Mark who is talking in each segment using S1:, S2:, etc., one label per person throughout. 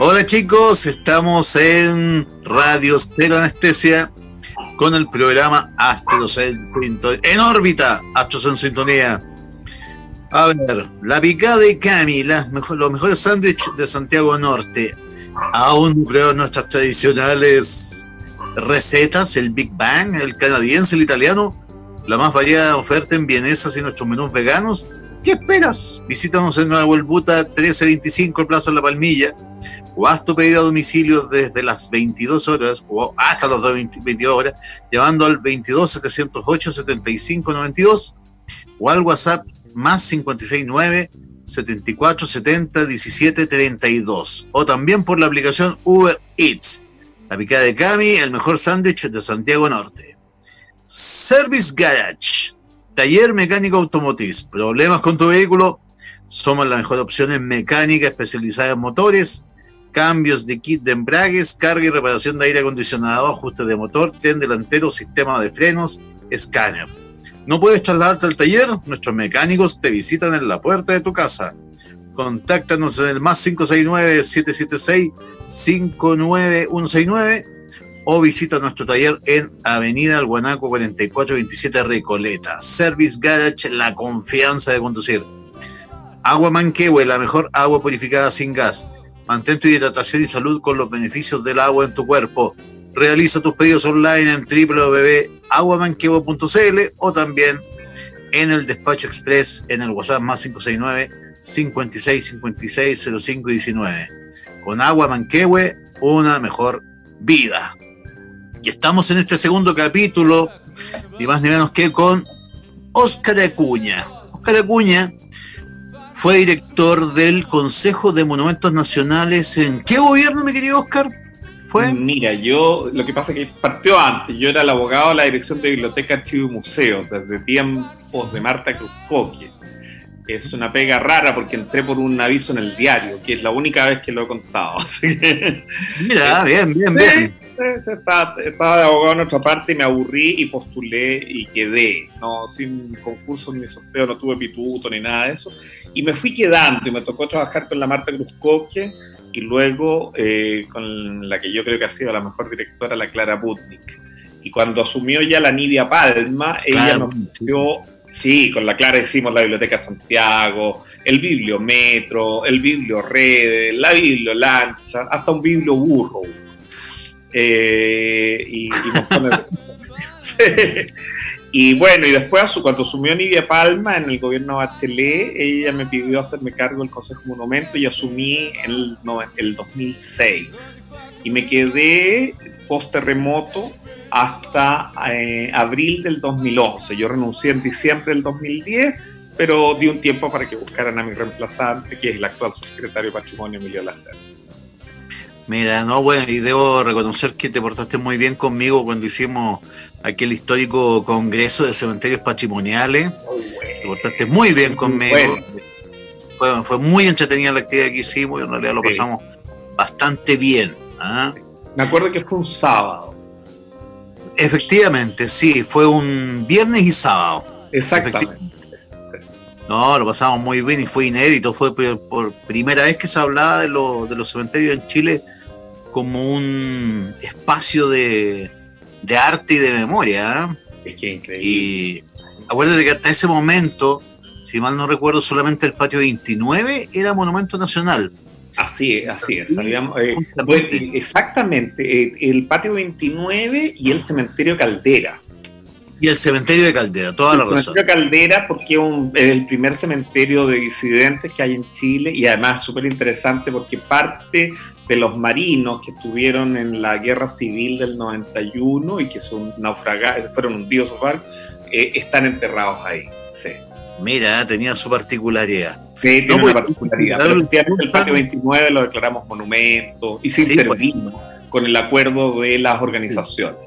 S1: Hola chicos, estamos en Radio Cero Anestesia con el programa Astros en órbita, Astros en Sintonía. A ver, la picada de Cami, los mejores sándwiches de Santiago Norte. Aún creo nuestras tradicionales recetas, el Big Bang, el canadiense, el italiano, la más variada oferta en vienesas y nuestros menús veganos. ¿Qué esperas? Visítanos en Nueva Huelbuta 1325, Plaza La Palmilla, o haz tu pedido a domicilio desde las 22 horas o hasta las 22 horas, llamando al 22 708 75 92 o al WhatsApp más 569 74 70 17 32, o también por la aplicación Uber Eats. La picada de Cami, el mejor sándwich de Santiago Norte. Service Garage, taller mecánico automotriz. ¿Problemas con tu vehículo? Somos la mejor opción en mecánica especializada en motores, cambios de kit de embragues, carga y reparación de aire acondicionado, ajuste de motor, tren delantero, sistema de frenos, escáner. ¿No puedes trasladarte al taller? Nuestros mecánicos te visitan en la puerta de tu casa. Contáctanos en el más 569-776-59169 o visita nuestro taller en Avenida El Guanaco 4427 Recoleta. Service Garage, la confianza de conducir. Agua Manquehue, la mejor agua purificada sin gas. Mantén tu hidratación y salud con los beneficios del agua en tu cuerpo. Realiza tus pedidos online en www.aguamanquehue.cl o también en el despacho express en el WhatsApp más 569 56 56 05 19. Con Agua Manquehue, una mejor vida. Y estamos en este segundo capítulo, ni más ni menos que con Óscar Acuña. Óscar Acuña fue director del Consejo de Monumentos Nacionales. ¿En qué gobierno, mi querido Óscar? ¿Fue?
S2: Mira, lo que pasa es que partió antes. Yo era el abogado de la Dirección de Biblioteca, Archivo y Museos, desde tiempos de Marta Cruzcoque. Es una pega rara porque entré por un aviso en el diario, que es la única vez que lo he contado. Así que,
S1: mira, bien.
S2: Estaba de abogado en otra parte y me aburrí y postulé y quedé. No, sin concurso ni sorteo, no tuve pituto ni nada de eso. Y me fui quedando y me tocó trabajar con la Marta Cruzcoque y luego con la que yo creo que ha sido la mejor directora, la Clara Putnik. Y cuando asumió ya la Nidia Palma, ella nos dio... Sí, con la Clara hicimos la Biblioteca Santiago, el Bibliometro, el Biblioredes, la Bibliolancha, hasta un Biblioburro. Y y bueno, y después cuando asumió Nidia Palma en el gobierno Bachelet, ella me pidió hacerme cargo del Consejo Monumento y asumí el 2006 y me quedé post terremoto hasta abril del 2011. Yo renuncié en diciembre del 2010, pero di un tiempo para que buscaran a mi reemplazante, que es el actual subsecretario de Patrimonio, Emilio Lacerda.
S1: Mira, no, bueno, y debo reconocer que te portaste muy bien conmigo cuando hicimos aquel histórico congreso de cementerios patrimoniales. Te portaste muy bien conmigo. Bueno. Fue muy entretenida la actividad que hicimos y en realidad lo pasamos bastante bien. ¿Ah?
S2: Sí. Me acuerdo que fue un sábado.
S1: Efectivamente, sí, fue un viernes y sábado.
S2: Exactamente.
S1: No, lo pasamos muy bien y fue inédito. Fue por primera vez que se hablaba de los cementerios en Chile como un espacio de arte y de memoria.
S2: Es que increíble.
S1: Y acuérdate que hasta ese momento, si mal no recuerdo, solamente el patio 29 era monumento nacional.
S2: Así es. Exactamente, el patio 29 y el cementerio Caldera.
S1: Y el cementerio de Caldera, toda la razón.
S2: El cementerio Caldera porque es el primer cementerio de disidentes que hay en Chile y además súper interesante porque parte de los marinos que estuvieron en la guerra civil del 91 y que fueron hundidos sus barcos, están enterrados ahí. Sí.
S1: Mira, tenía su particularidad.
S2: Sí, tiene una particularidad. Pero efectivamente el patio 29 lo declaramos monumento y se intervino con el acuerdo de las organizaciones.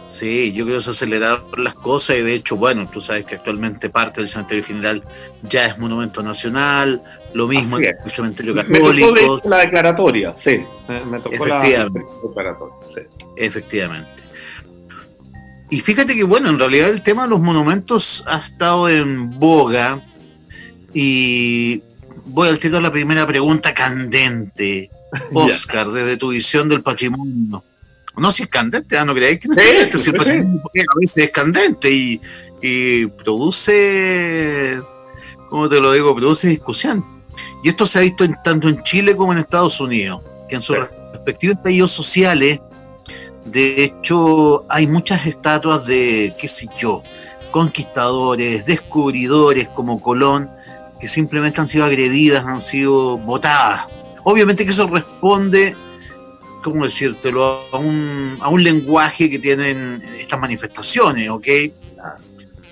S1: Sí, yo creo que se aceleraron las cosas y de hecho, bueno, tú sabes que actualmente parte del cementerio general ya es monumento nacional, lo mismo el cementerio católico.
S2: Me tocó la declaratoria, sí, me tocó la declaratoria, sí.
S1: Efectivamente. Y fíjate que, bueno, en realidad el tema de los monumentos ha estado en boga y voy al tiro a la primera pregunta candente. Oscar, desde tu visión del patrimonio. No, si es candente, no creáis que no es candente, si el patrimonio a veces es candente y produce, ¿cómo te lo digo? Produce discusión. Y esto se ha visto tanto en Chile como en Estados Unidos, que en sus respectivos estallidos sociales, de hecho, hay muchas estatuas de, qué sé yo, conquistadores, descubridores como Colón, que simplemente han sido agredidas, han sido botadas. Obviamente que eso responde, ¿cómo decírtelo?, a un lenguaje que tienen estas manifestaciones, ¿ok?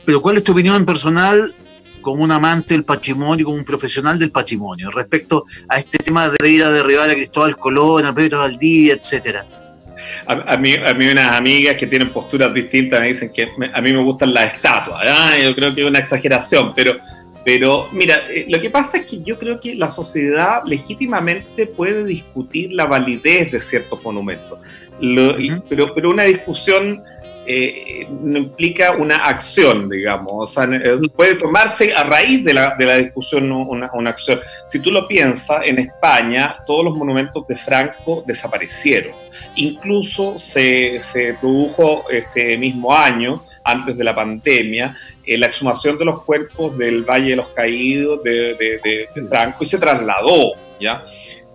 S1: Pero ¿cuál es tu opinión personal como un amante del patrimonio, como un profesional del patrimonio, respecto a este tema de ir a derribar a Cristóbal Colón, a Pedro Valdivia, etcétera?
S2: A mí unas amigas que tienen posturas distintas me dicen que a mí me gustan las estatuas. Yo creo que es una exageración, pero mira, lo que pasa es que yo creo que la sociedad legítimamente puede discutir la validez de ciertos monumentos, pero una discusión no implica una acción, digamos, o sea, puede tomarse a raíz de la discusión una acción. Si tú lo piensas, en España todos los monumentos de Franco desaparecieron, incluso se produjo este mismo año, antes de la pandemia, la exhumación de los cuerpos del Valle de los Caídos de Franco y se trasladó, ¿ya?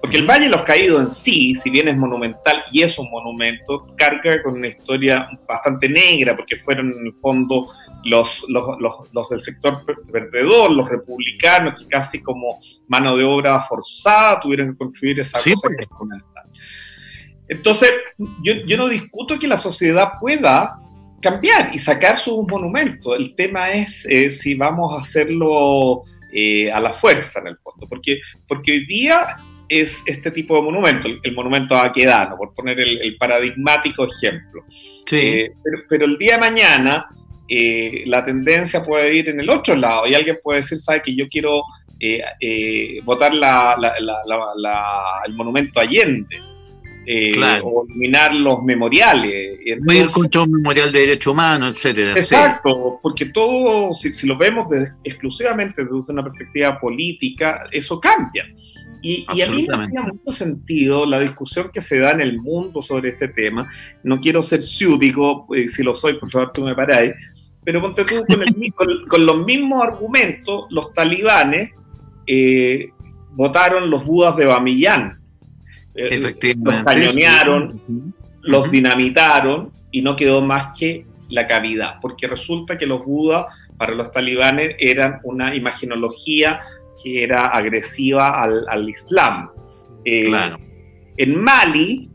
S2: Porque el Valle de los Caídos en sí, si bien es monumental y es un monumento, carga con una historia bastante negra, porque fueron en el fondo los del sector perdedor, los republicanos, que casi como mano de obra forzada tuvieron que construir esa cosa que es fundamental. Entonces, yo no discuto que la sociedad pueda cambiar y sacar sus monumentos. El tema es si vamos a hacerlo a la fuerza, en el fondo, porque hoy día es este tipo de monumento, el monumento a Baquedano, por poner el paradigmático ejemplo. Sí. Pero el día de mañana la tendencia puede ir en el otro lado y alguien puede decir, ¿sabe que yo quiero botar el monumento a Allende? Claro. O eliminar los memoriales.
S1: Voy a ir contra un memorial de derechos humanos, etcétera.
S2: Exacto, sí. Porque todo, si lo vemos exclusivamente desde una perspectiva política, eso cambia. Y a mí me hacía mucho sentido la discusión que se da en el mundo sobre este tema. No quiero ser ciútico, si lo soy, por favor, tú me paráis, pero ponte tú con los mismos argumentos, los talibanes votaron los budas de Bamiyan. Los cañonearon, los dinamitaron y no quedó más que la cavidad, porque resulta que los budas para los talibanes eran una imaginología que era agresiva al Islam. Claro. En Mali,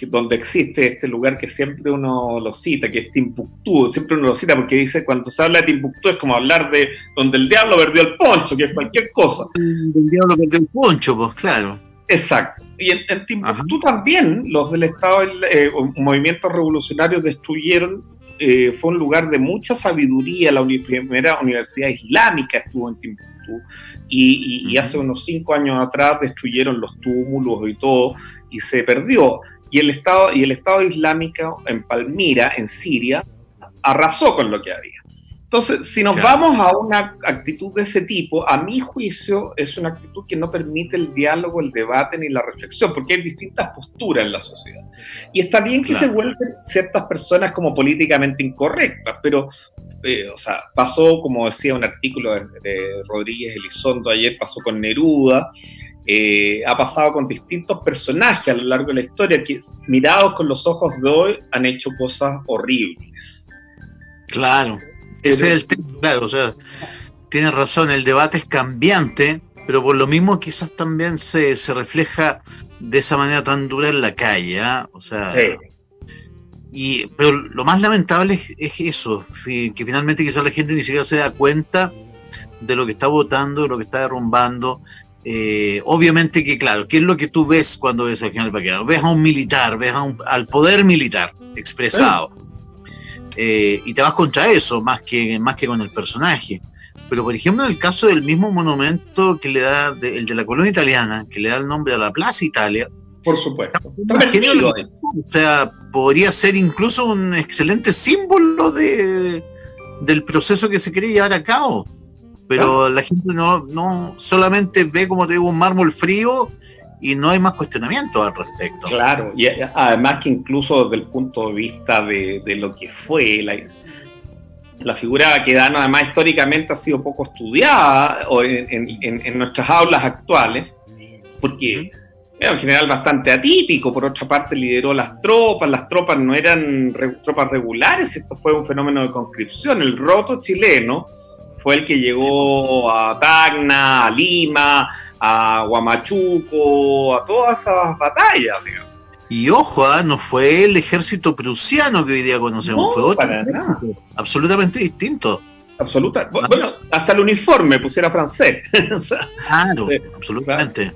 S2: donde existe este lugar que siempre uno lo cita, que es Timbuktu, siempre uno lo cita porque dice, cuando se habla de Timbuktu es como hablar de donde el diablo perdió el poncho, que es cualquier cosa.
S1: El diablo perdió el poncho, pues claro.
S2: Exacto. Y en Timbuktu también los del Estado, movimientos revolucionarios destruyeron, fue un lugar de mucha sabiduría, la primera universidad islámica estuvo en Timbuktu, y hace unos 5 años atrás destruyeron los túmulos y todo, y se perdió. Y el Estado Islámico en Palmira, en Siria, arrasó con lo que había. Entonces, si nos vamos a una actitud de ese tipo, a mi juicio es una actitud que no permite el diálogo, el debate ni la reflexión, porque hay distintas posturas en la sociedad. Y está bien que se vuelven ciertas personas como políticamente incorrectas, pero, o sea, pasó, como decía un artículo de Rodríguez Elizondo ayer, pasó con Neruda, ha pasado con distintos personajes a lo largo de la historia que, mirados con los ojos de hoy, han hecho cosas horribles.
S1: Claro. Ese es el tema, claro, o sea, tienes razón, el debate es cambiante, pero por lo mismo quizás también se refleja de esa manera tan dura en la calle, ¿eh? O sea, pero lo más lamentable es eso, que finalmente quizás la gente ni siquiera se da cuenta de lo que está votando, de lo que está derrumbando. Obviamente que, claro, ¿qué es lo que tú ves cuando ves al general Baquedano? Ves a un militar, ves al poder militar expresado. Y te vas contra eso más que con el personaje. Pero por ejemplo en el caso del mismo monumento que le da el de la colonia italiana, que le da el nombre a la Plaza Italia,
S2: por supuesto,
S1: o sea, podría ser incluso un excelente símbolo del proceso que se quiere llevar a cabo. pero la gente no solamente ve, como te digo, un mármol frío y no hay más cuestionamiento al respecto.
S2: Claro, y además que incluso desde el punto de vista de lo que fue la figura de Baquedano, además históricamente ha sido poco estudiada en nuestras aulas actuales, porque era un general bastante atípico. Por otra parte, lideró las tropas no eran tropas regulares, esto fue un fenómeno de conscripción. El roto chileno fue el que llegó a Tacna, a Lima, a Huamachuco, a todas esas batallas, digamos.
S1: Y ojo, no fue el ejército prusiano que hoy día conocemos, fue otro ejército, absolutamente distinto.
S2: Absoluta. Bueno, hasta el uniforme pusiera francés.
S1: Claro, absolutamente.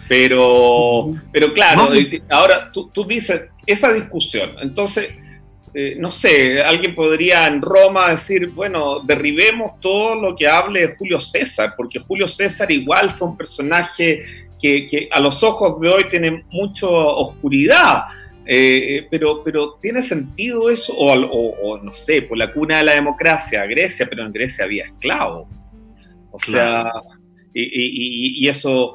S2: Pero claro, ahora tú dices, esa discusión, entonces, no sé, alguien podría en Roma decir, bueno, derribemos todo lo que hable de Julio César, porque Julio César igual fue un personaje que a los ojos de hoy tiene mucha oscuridad, pero ¿tiene sentido eso? O no sé, por la cuna de la democracia, Grecia, pero en Grecia había esclavos. O sea, y eso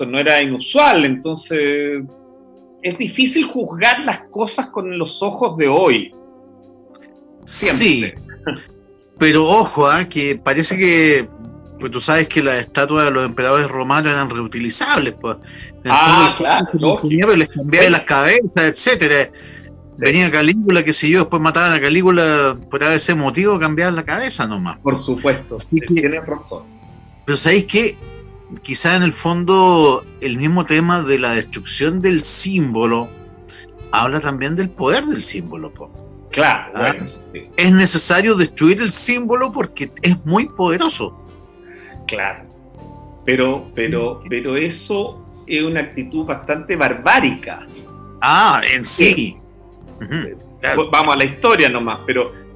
S2: no era inusual, entonces es difícil juzgar las cosas con los ojos de hoy. Siempre. Sí,
S1: pero ojo, que parece que, pues tú sabes que las estatuas de los emperadores romanos eran reutilizables, pues.
S2: Claro, lógico.
S1: Les cambiaban las cabezas, etcétera. Sí. Venía Calígula, qué sé yo, después mataban a Calígula por ese motivo, cambiaban la cabeza nomás.
S2: Por supuesto, tienes razón.
S1: Pero ¿sabéis qué? Quizá en el fondo el mismo tema de la destrucción del símbolo habla también del poder del símbolo, po.
S2: Claro, bueno, sí.
S1: Es necesario destruir el símbolo porque es muy poderoso.
S2: Claro, pero eso es una actitud bastante barbárica.
S1: En sí.
S2: Claro. Vamos a la historia nomás,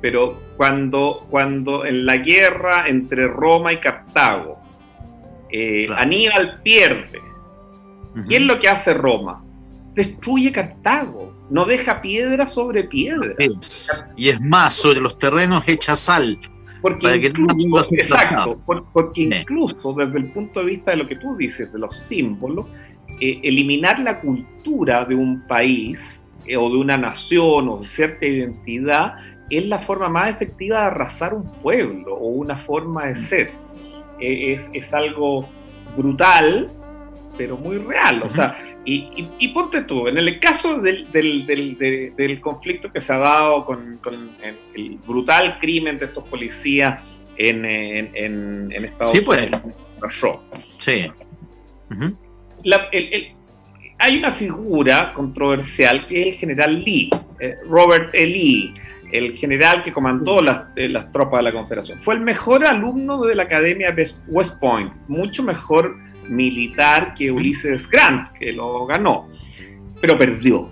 S2: pero cuando en la guerra entre Roma y Cartago, claro, Aníbal pierde, ¿qué es lo que hace Roma? Destruye Cartago, no deja piedra sobre piedra.
S1: Y es más, sobre los terrenos echa sal.
S2: Porque incluso desde el punto de vista de lo que tú dices, de los símbolos, eliminar la cultura de un país o de una nación o de cierta identidad es la forma más efectiva de arrasar un pueblo o una forma de ser. Es algo brutal, pero muy real. O sea, y ponte tú, en el caso del conflicto que se ha dado con el brutal crimen de estos policías en Estados Unidos.
S1: Sí.
S2: Hay una figura controversial que es el general Lee, Robert E. Lee, el general que comandó las tropas de la Confederación. Fue el mejor alumno de la Academia West Point, mucho mejor militar que Ulysses Grant, que lo ganó, pero perdió.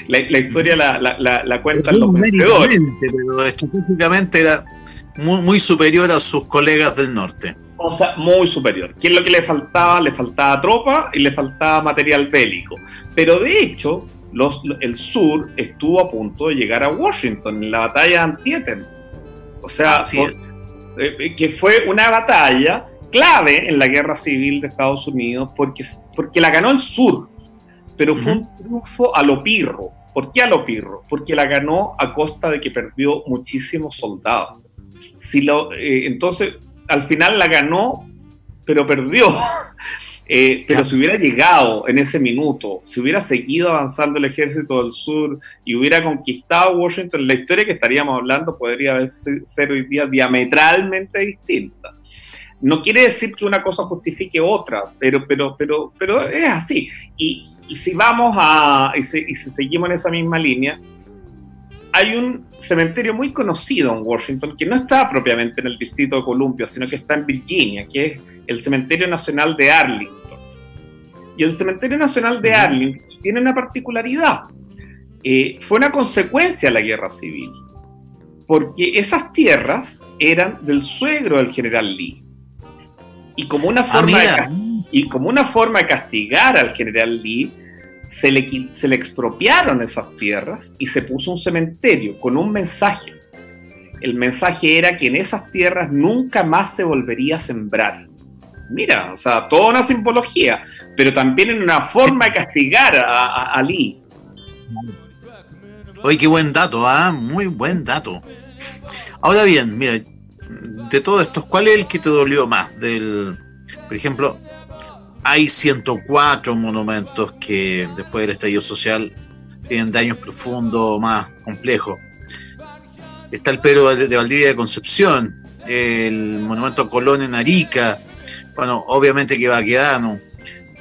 S2: La historia la cuentan los vencedores.
S1: Pero estratégicamente era muy superior a sus colegas del norte.
S2: O sea, muy superior. ¿Qué es lo que le faltaba? Le faltaba tropa y le faltaba material bélico. Pero de hecho, el sur estuvo a punto de llegar a Washington en la batalla de Antietam. O sea, que fue una batalla clave en la guerra civil de Estados Unidos porque la ganó el sur, pero fue un triunfo a lo pirro. ¿Por qué a lo pirro? Porque la ganó a costa de que perdió muchísimos soldados. Entonces, al final la ganó, pero perdió. Pero si hubiera llegado en ese minuto, si hubiera seguido avanzando el ejército del sur y hubiera conquistado Washington, la historia que estaríamos hablando podría ser hoy día diametralmente distinta. No quiere decir que una cosa justifique otra, pero es así. Y si vamos y si seguimos en esa misma línea, hay un cementerio muy conocido en Washington que no está propiamente en el distrito de Columbia, sino que está en Virginia, que es el Cementerio Nacional de Arlington. Y el Cementerio Nacional de Arlington tiene una particularidad. Fue una consecuencia de la Guerra Civil, porque esas tierras eran del suegro del general Lee. Y como una forma de castigar al general Lee, se le expropiaron esas tierras y se puso un cementerio con un mensaje. el mensaje era que en esas tierras nunca más se volvería a sembrar. Mira, o sea, toda una simbología, pero también en una forma de castigar a Ali.
S1: Oye, qué buen dato, muy buen dato. Ahora bien, mira, de todos estos, ¿cuál es el que te dolió más? Por ejemplo, hay 104 monumentos que después del estallido social tienen daños profundos, más complejos. Está el Pedro de Valdivia de Concepción, el monumento a Colón en Arica, bueno, obviamente que Baquedano,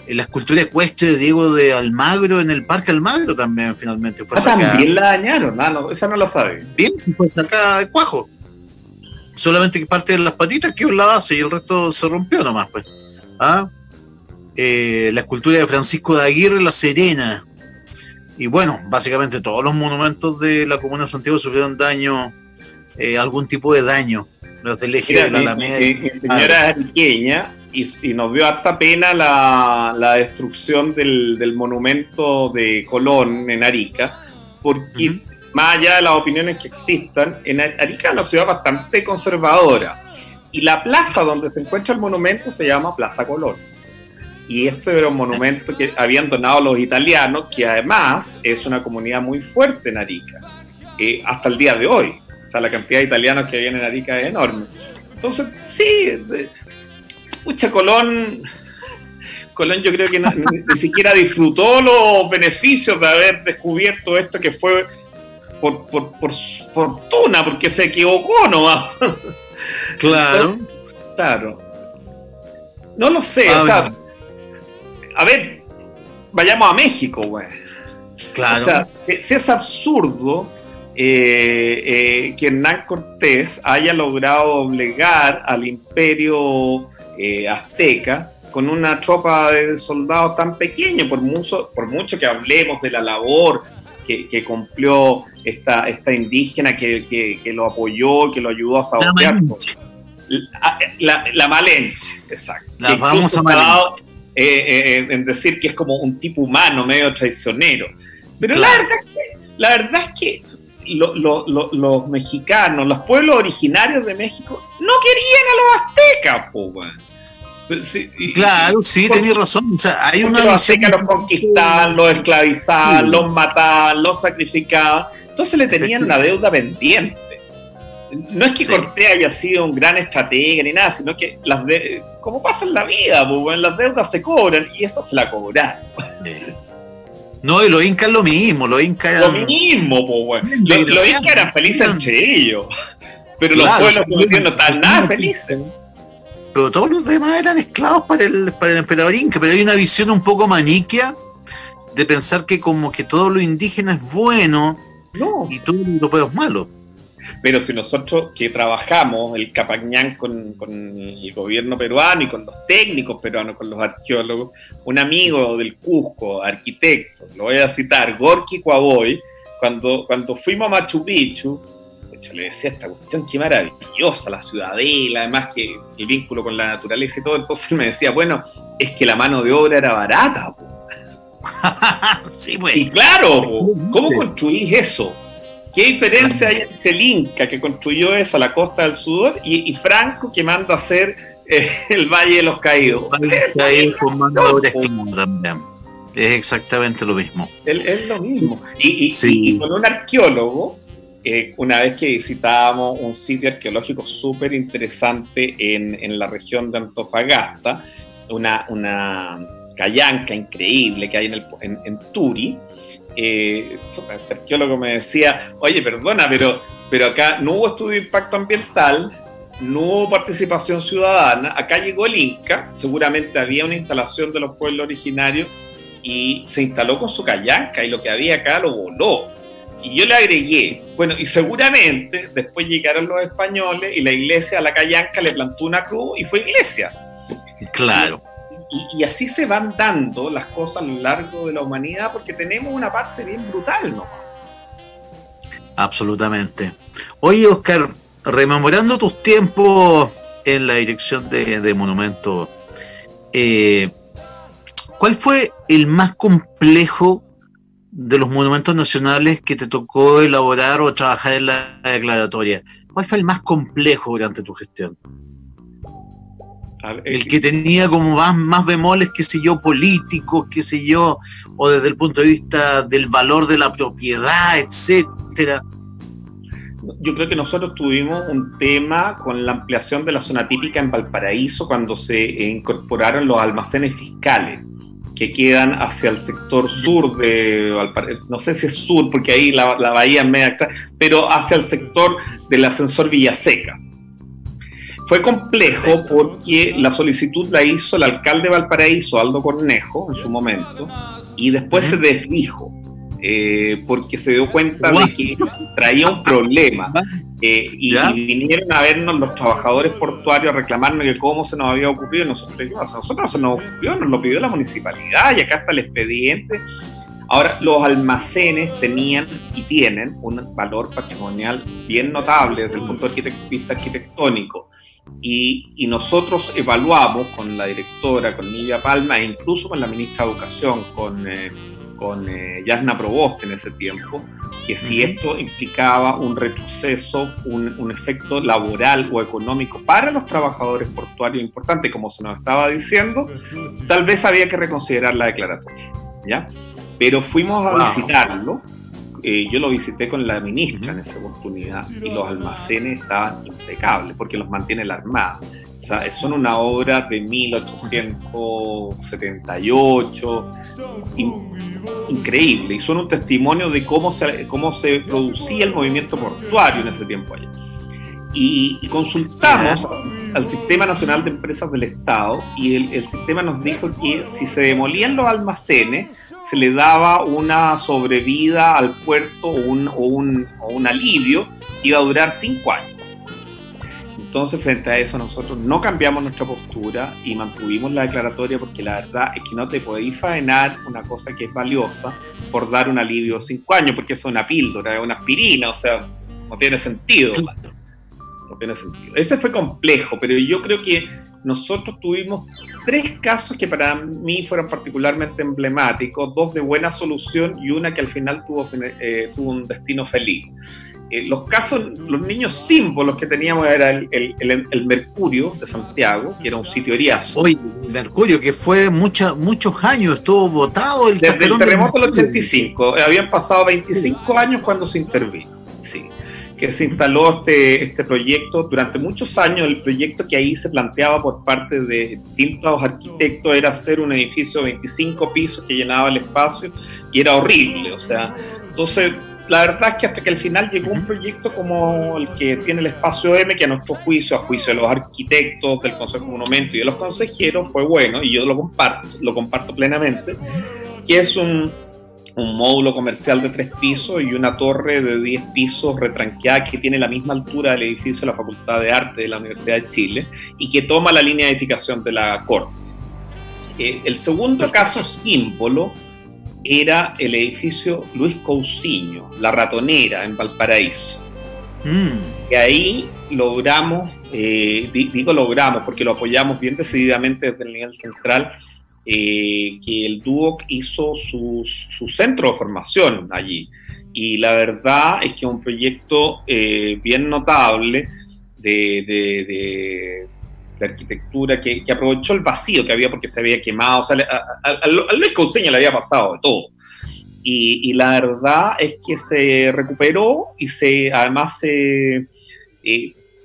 S1: la escultura ecuestre de Diego de Almagro en el Parque Almagro también finalmente fue sacada.
S2: También la dañaron, no, esa no la sabe.
S1: Bien, fue sacada de cuajo. Solamente que parte de las patitas quedó en la base y el resto se rompió nomás, pues. La escultura de Francisco de Aguirre, La Serena. Y bueno, básicamente todos los monumentos de la comuna de Santiago sufrieron daño, algún tipo de daño. Los del eje de la Alameda.
S2: Mi señora es ariqueña y nos dio harta pena la destrucción del monumento de Colón en Arica, porque más allá de las opiniones que existan, en Arica es una ciudad bastante conservadora. Y la plaza donde se encuentra el monumento se llama Plaza Colón. Y este era un monumento que habían donado los italianos, que además es una comunidad muy fuerte en Arica, hasta el día de hoy. O sea, la cantidad de italianos que viven en Arica es enorme. Entonces, sí, Colón yo creo que ni siquiera disfrutó los beneficios de haber descubierto esto, que fue por fortuna, porque se equivocó nomás.
S1: Claro.
S2: Claro. No lo sé, o sea, a ver, vayamos a México, güey.
S1: Claro.
S2: O sea, si es absurdo que Hernán Cortés haya logrado doblegar al imperio azteca con una tropa de soldados tan pequeña, por mucho que hablemos de la labor que cumplió esta indígena que lo apoyó, que lo ayudó a sabotear. La Malinche, exacto.
S1: La famosa Malinche.
S2: En decir que es como un tipo humano, medio traicionero. Pero claro, la verdad es que los mexicanos, los pueblos originarios de México, no querían a los aztecas, po, sí,
S1: claro, sí, tenés razón. O sea, hay una
S2: los aztecas los conquistaban, los esclavizaban, los mataban, los sacrificaban. Entonces le tenían una deuda pendiente. No es que Cortés haya sido un gran estratega ni nada, sino que como pasa en la vida, pues, las deudas se cobran y eso se la cobraron.
S1: No, y los incas lo mismo, los incas eran...
S2: Lo mismo, pues, los incas eran felices entre ellos, pero los pueblos no estaban nada felices.
S1: Pero todos los demás eran esclavos para el emperador inca, pero hay una visión un poco maniquea de pensar que como que todo lo indígena es bueno y todo lo europeo es malo.
S2: Pero si nosotros que trabajamos el Capañán con el gobierno peruano y con los técnicos peruanos, con los arqueólogos, un amigo del Cusco, arquitecto, lo voy a citar, Gorky Coaboy, cuando fuimos a Machu Picchu, le decía, esta cuestión qué maravillosa, la ciudadela, además que el vínculo con la naturaleza y todo, entonces él me decía, bueno, es que la mano de obra era barata, po.
S1: Sí, pues.
S2: Y claro, po, ¿cómo construís eso? ¿Qué diferencia hay entre el Inca, que construyó eso a la Costa del Sudor, y Franco, que manda a hacer el Valle de los Caídos?
S1: Es exactamente lo mismo.
S2: Es lo mismo. Y con un arqueólogo, una vez que visitábamos un sitio arqueológico súper interesante en la región de Antofagasta, una callanca increíble que hay en Turi, el arqueólogo me decía, oye, perdona, pero acá no hubo estudio de impacto ambiental, no hubo participación ciudadana, acá llegó el Inca, seguramente había una instalación de los pueblos originarios y se instaló con su callanca y lo que había acá lo voló. Y yo le agregué, bueno, y seguramente después llegaron los españoles y la iglesia a la callanca le plantó una cruz y fue iglesia.
S1: Claro.
S2: Y así se van dando las cosas a lo largo de la humanidad, porque tenemos una parte bien brutal, ¿no?
S1: Absolutamente. Oye, Oscar, rememorando tus tiempos en la dirección de monumentos, ¿cuál fue el más complejo de los monumentos nacionales que te tocó elaborar o trabajar en la declaratoria? ¿Cuál fue el más complejo durante tu gestión?
S2: Ver,
S1: el que tenía como más bemoles, qué sé yo, políticos, qué sé yo, o desde el punto de vista del valor de la propiedad, etcétera.
S2: Yo creo que nosotros tuvimos un tema con la ampliación de la zona típica en Valparaíso cuando se incorporaron los almacenes fiscales que quedan hacia el sector sur de Valparaíso, no sé si es sur porque ahí la bahía es media extra, pero hacia el sector del ascensor Villaseca. Fue complejo porque la solicitud la hizo el alcalde de Valparaíso, Aldo Cornejo, en su momento, y después se desdijo. Porque se dio cuenta de que traía un problema y vinieron a vernos los trabajadores portuarios a reclamarnos que cómo se nos había ocurrido. Nosotros se nos ocurrió, nos lo pidió la municipalidad y acá está el expediente. Ahora, los almacenes tenían y tienen un valor patrimonial bien notable desde el punto de vista arquitectónico y nosotros evaluamos con la directora, con Nidia Palma e incluso con la ministra de Educación, con Yasna Proboste en ese tiempo, que si esto implicaba un retroceso, un efecto laboral o económico para los trabajadores portuarios importante, como se nos estaba diciendo, tal vez había que reconsiderar la declaratoria, ¿ya? Pero fuimos a visitarlo, yo lo visité con la ministra en esa oportunidad, y los almacenes estaban impecables, porque los mantiene la Armada. O sea, son una obra de 1878, increíble, y son un testimonio de cómo se producía el movimiento portuario en ese tiempo allá. Y consultamos al Sistema Nacional de Empresas del Estado, y el sistema nos dijo que si se demolían los almacenes, se le daba una sobrevida al puerto o un alivio que iba a durar 5 años. Entonces, frente a eso, nosotros no cambiamos nuestra postura y mantuvimos la declaratoria porque la verdad es que no te podéis faenar una cosa que es valiosa por dar un alivio de 5 años, porque eso es una píldora, es una aspirina, o sea, no tiene sentido. No tiene sentido. Ese fue complejo, pero yo creo que nosotros tuvimos 3 casos que para mí fueron particularmente emblemáticos, 2 de buena solución y una que al final tuvo un destino feliz. Los casos, los niños símbolos que teníamos era el Mercurio de Santiago, que era un sitio eriazo.
S1: Oye, Mercurio, que fue muchos años, estuvo votado
S2: desde el terremoto del 85, habían pasado 25 años cuando se intervino, sí, que se instaló este proyecto. Durante muchos años el proyecto que ahí se planteaba por parte de distintos arquitectos era hacer un edificio de 25 pisos que llenaba el espacio y era horrible, o sea, entonces la verdad es que hasta que al final llegó un proyecto como el que tiene el espacio M, que a nuestro juicio, a juicio de los arquitectos, del Consejo de Monumento y de los consejeros, fue bueno, y yo lo comparto plenamente, que es un módulo comercial de 3 pisos y una torre de 10 pisos retranqueada que tiene la misma altura del edificio de la Facultad de Arte de la Universidad de Chile y que toma la línea de edificación de la Corte. El segundo caso símbolo era el edificio Luis Cousiño, La Ratonera, en Valparaíso. Y ahí logramos, digo logramos porque lo apoyamos bien decididamente desde el nivel central, que el DUOC hizo su centro de formación allí. Y la verdad es que es un proyecto bien notable de arquitectura que aprovechó el vacío que había porque se había quemado. O sea, a Luis Cousiño le había pasado de todo. Y la verdad es que se recuperó y además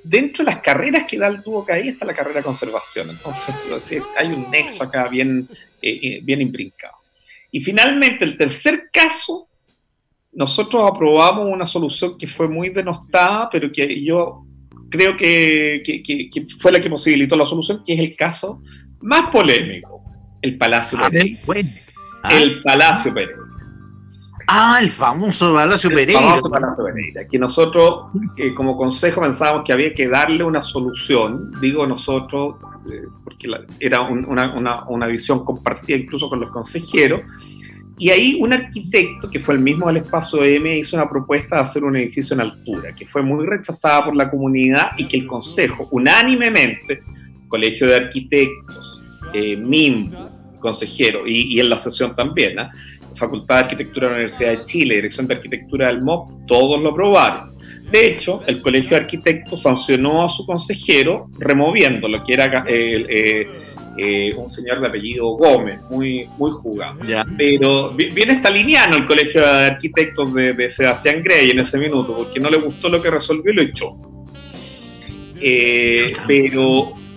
S2: dentro de las carreras que da el DUOC ahí está la carrera de conservación. Entonces hay un nexo acá bien imbrincado. Y finalmente, el tercer caso, nosotros aprobamos una solución que fue muy denostada, pero que yo creo que fue la que posibilitó la solución, que es el caso más polémico, el Palacio Pereira. El Palacio Pereira.
S1: El famoso Palacio Pereira.
S2: El famoso Palacio Pereira, que nosotros como consejo pensábamos que había que darle una solución, digo nosotros, porque era una visión compartida incluso con los consejeros, y ahí un arquitecto, que fue el mismo del Espacio M, hizo una propuesta de hacer un edificio en altura, que fue muy rechazada por la comunidad y que el Consejo, unánimemente, Colegio de Arquitectos, MIMBU, consejero, y en la sesión también, Facultad de Arquitectura de la Universidad de Chile, Dirección de Arquitectura del MOP, todos lo aprobaron. De hecho, el Colegio de Arquitectos sancionó a su consejero removiéndolo, que era un señor de apellido Gómez, muy jugado.
S1: Ya.
S2: Pero bien staliniano el Colegio de Arquitectos de Sebastián Grey en ese minuto, porque no le gustó lo que resolvió y lo echó.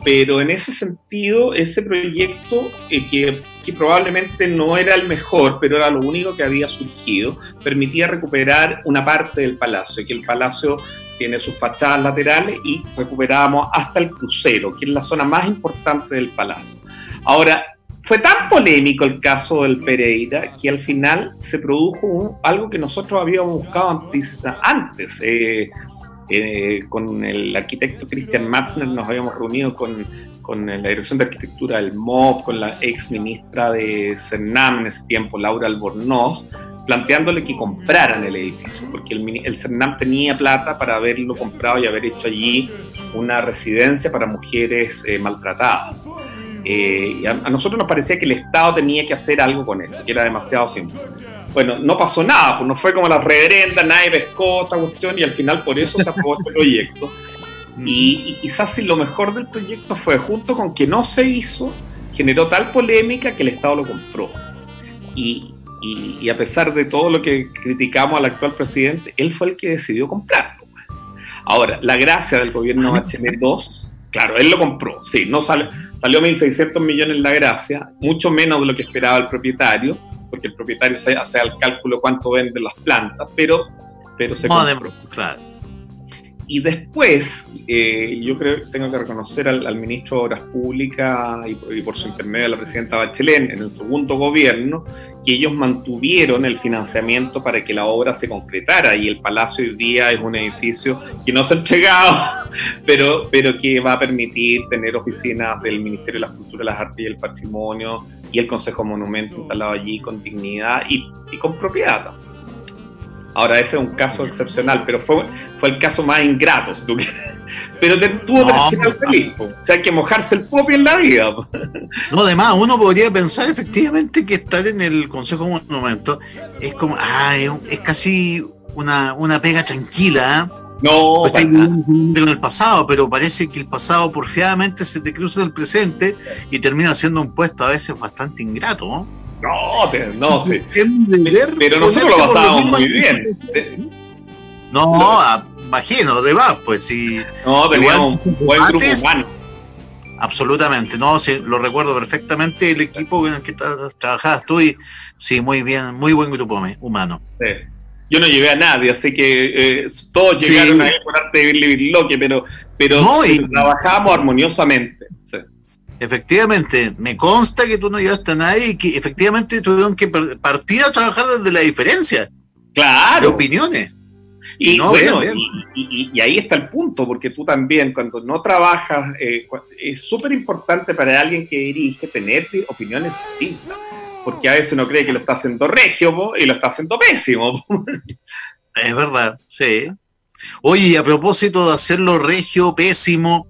S2: Pero en ese sentido, ese proyecto, que probablemente no era el mejor, pero era lo único que había surgido, permitía recuperar una parte del palacio, que el palacio tiene sus fachadas laterales y recuperábamos hasta el crucero, que es la zona más importante del palacio. Ahora, fue tan polémico el caso del Pereira que al final se produjo algo que nosotros habíamos buscado antes. Con el arquitecto Christian Matzner nos habíamos reunido con la Dirección de Arquitectura del MOB, con la ex ministra de CERNAM en ese tiempo, Laura Albornoz, planteándole que compraran el edificio, porque el CERNAM tenía plata para haberlo comprado y haber hecho allí una residencia para mujeres maltratadas. Y a nosotros nos parecía que el Estado tenía que hacer algo con esto, que era demasiado simple. Bueno, no pasó nada, pues no fue como la reverenda, nadie pescó esta cuestión y al final por eso se aprobó este proyecto. Y quizás si lo mejor del proyecto fue, junto con que no se hizo, generó tal polémica que el Estado lo compró. Y a pesar de todo lo que criticamos al actual presidente, él fue el que decidió comprarlo. Ahora, la gracia del gobierno Bachelet 2, claro, él lo compró, sí, no salió 1.600 millones la gracia, mucho menos de lo que esperaba el propietario, porque el propietario hace el cálculo cuánto venden las plantas, pero se compró.
S1: Claro.
S2: Y después, yo creo que tengo que reconocer al ministro de Obras Públicas y por su intermedio a la presidenta Bachelet en el segundo gobierno, que ellos mantuvieron el financiamiento para que la obra se concretara, y el Palacio hoy día es un edificio que no se ha entregado, pero que va a permitir tener oficinas del Ministerio de la Cultura, las Artes y el Patrimonio y el Consejo de Monumentos instalado allí con dignidad y con propiedad. Ahora, ese es un caso excepcional, pero fue el caso más ingrato, si tú quieres. Pero tuvo que final feliz, o sea, hay que mojarse el popi en la vida.
S1: No, además, uno podría pensar efectivamente que estar en el Consejo de Monumentos es como, es casi una pega tranquila,
S2: No,
S1: pues con el pasado, pero parece que el pasado porfiadamente se te cruza en el presente y termina siendo un puesto a veces bastante ingrato, ¿no?
S2: No, sí. Pero nosotros lo pasábamos muy bien.
S1: No, imagino, además, pues sí.
S2: No, teníamos un buen grupo humano.
S1: Absolutamente, no, sí, lo recuerdo perfectamente, el equipo en el que trabajabas tú, y sí, muy bien, muy buen grupo humano.
S2: Sí. Yo no llevé a nadie, así que todos llegaron ahí por arte de Birloque, pero no, trabajábamos armoniosamente. Sí.
S1: Efectivamente, me consta que tú no llevaste a nadie y que efectivamente tuvieron que partir a trabajar desde la diferencia.
S2: Claro.
S1: De opiniones.
S2: Y ahí está el punto, porque tú también, cuando no trabajas, es súper importante para alguien que dirige tener opiniones distintas, porque a veces uno cree que lo está haciendo regio y lo está haciendo pésimo.
S1: Es verdad, sí. Oye, y a propósito de hacerlo regio, pésimo,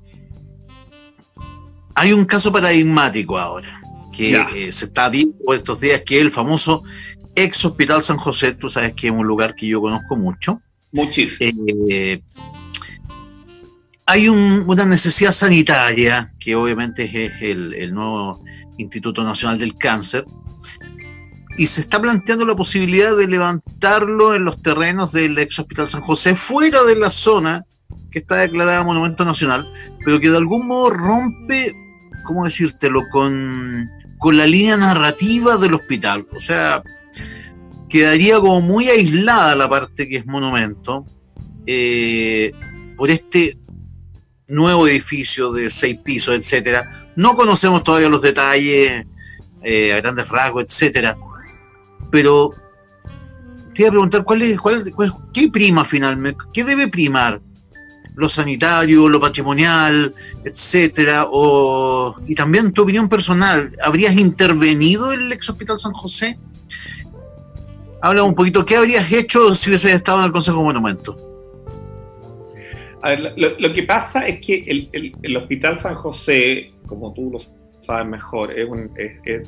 S1: hay un caso paradigmático ahora, que se está viendo estos días, que es el famoso ex Hospital San José. Tú sabes que es un lugar que yo conozco mucho.
S2: Muchísimo.
S1: Hay una necesidad sanitaria, que obviamente es el nuevo Instituto Nacional del Cáncer, y se está planteando la posibilidad de levantarlo en los terrenos del ex Hospital San José, fuera de la zona que está declarada Monumento Nacional, pero que de algún modo rompe, ¿cómo decírtelo?, con la línea narrativa del hospital. O sea, quedaría como muy aislada la parte que es monumento por este nuevo edificio de 6 pisos, etcétera. No conocemos todavía los detalles a grandes rasgos, etcétera, pero te iba a preguntar ¿qué prima finalmente? ¿Qué debe primar? ¿Lo sanitario, lo patrimonial, etcétera? Y también tu opinión personal, ¿habrías intervenido en el ex Hospital San José? Habla un poquito, ¿qué habrías hecho si hubieses estado en el Consejo de Monumentos?
S2: A ver, lo que pasa es que el Hospital San José, como tú lo sabes mejor,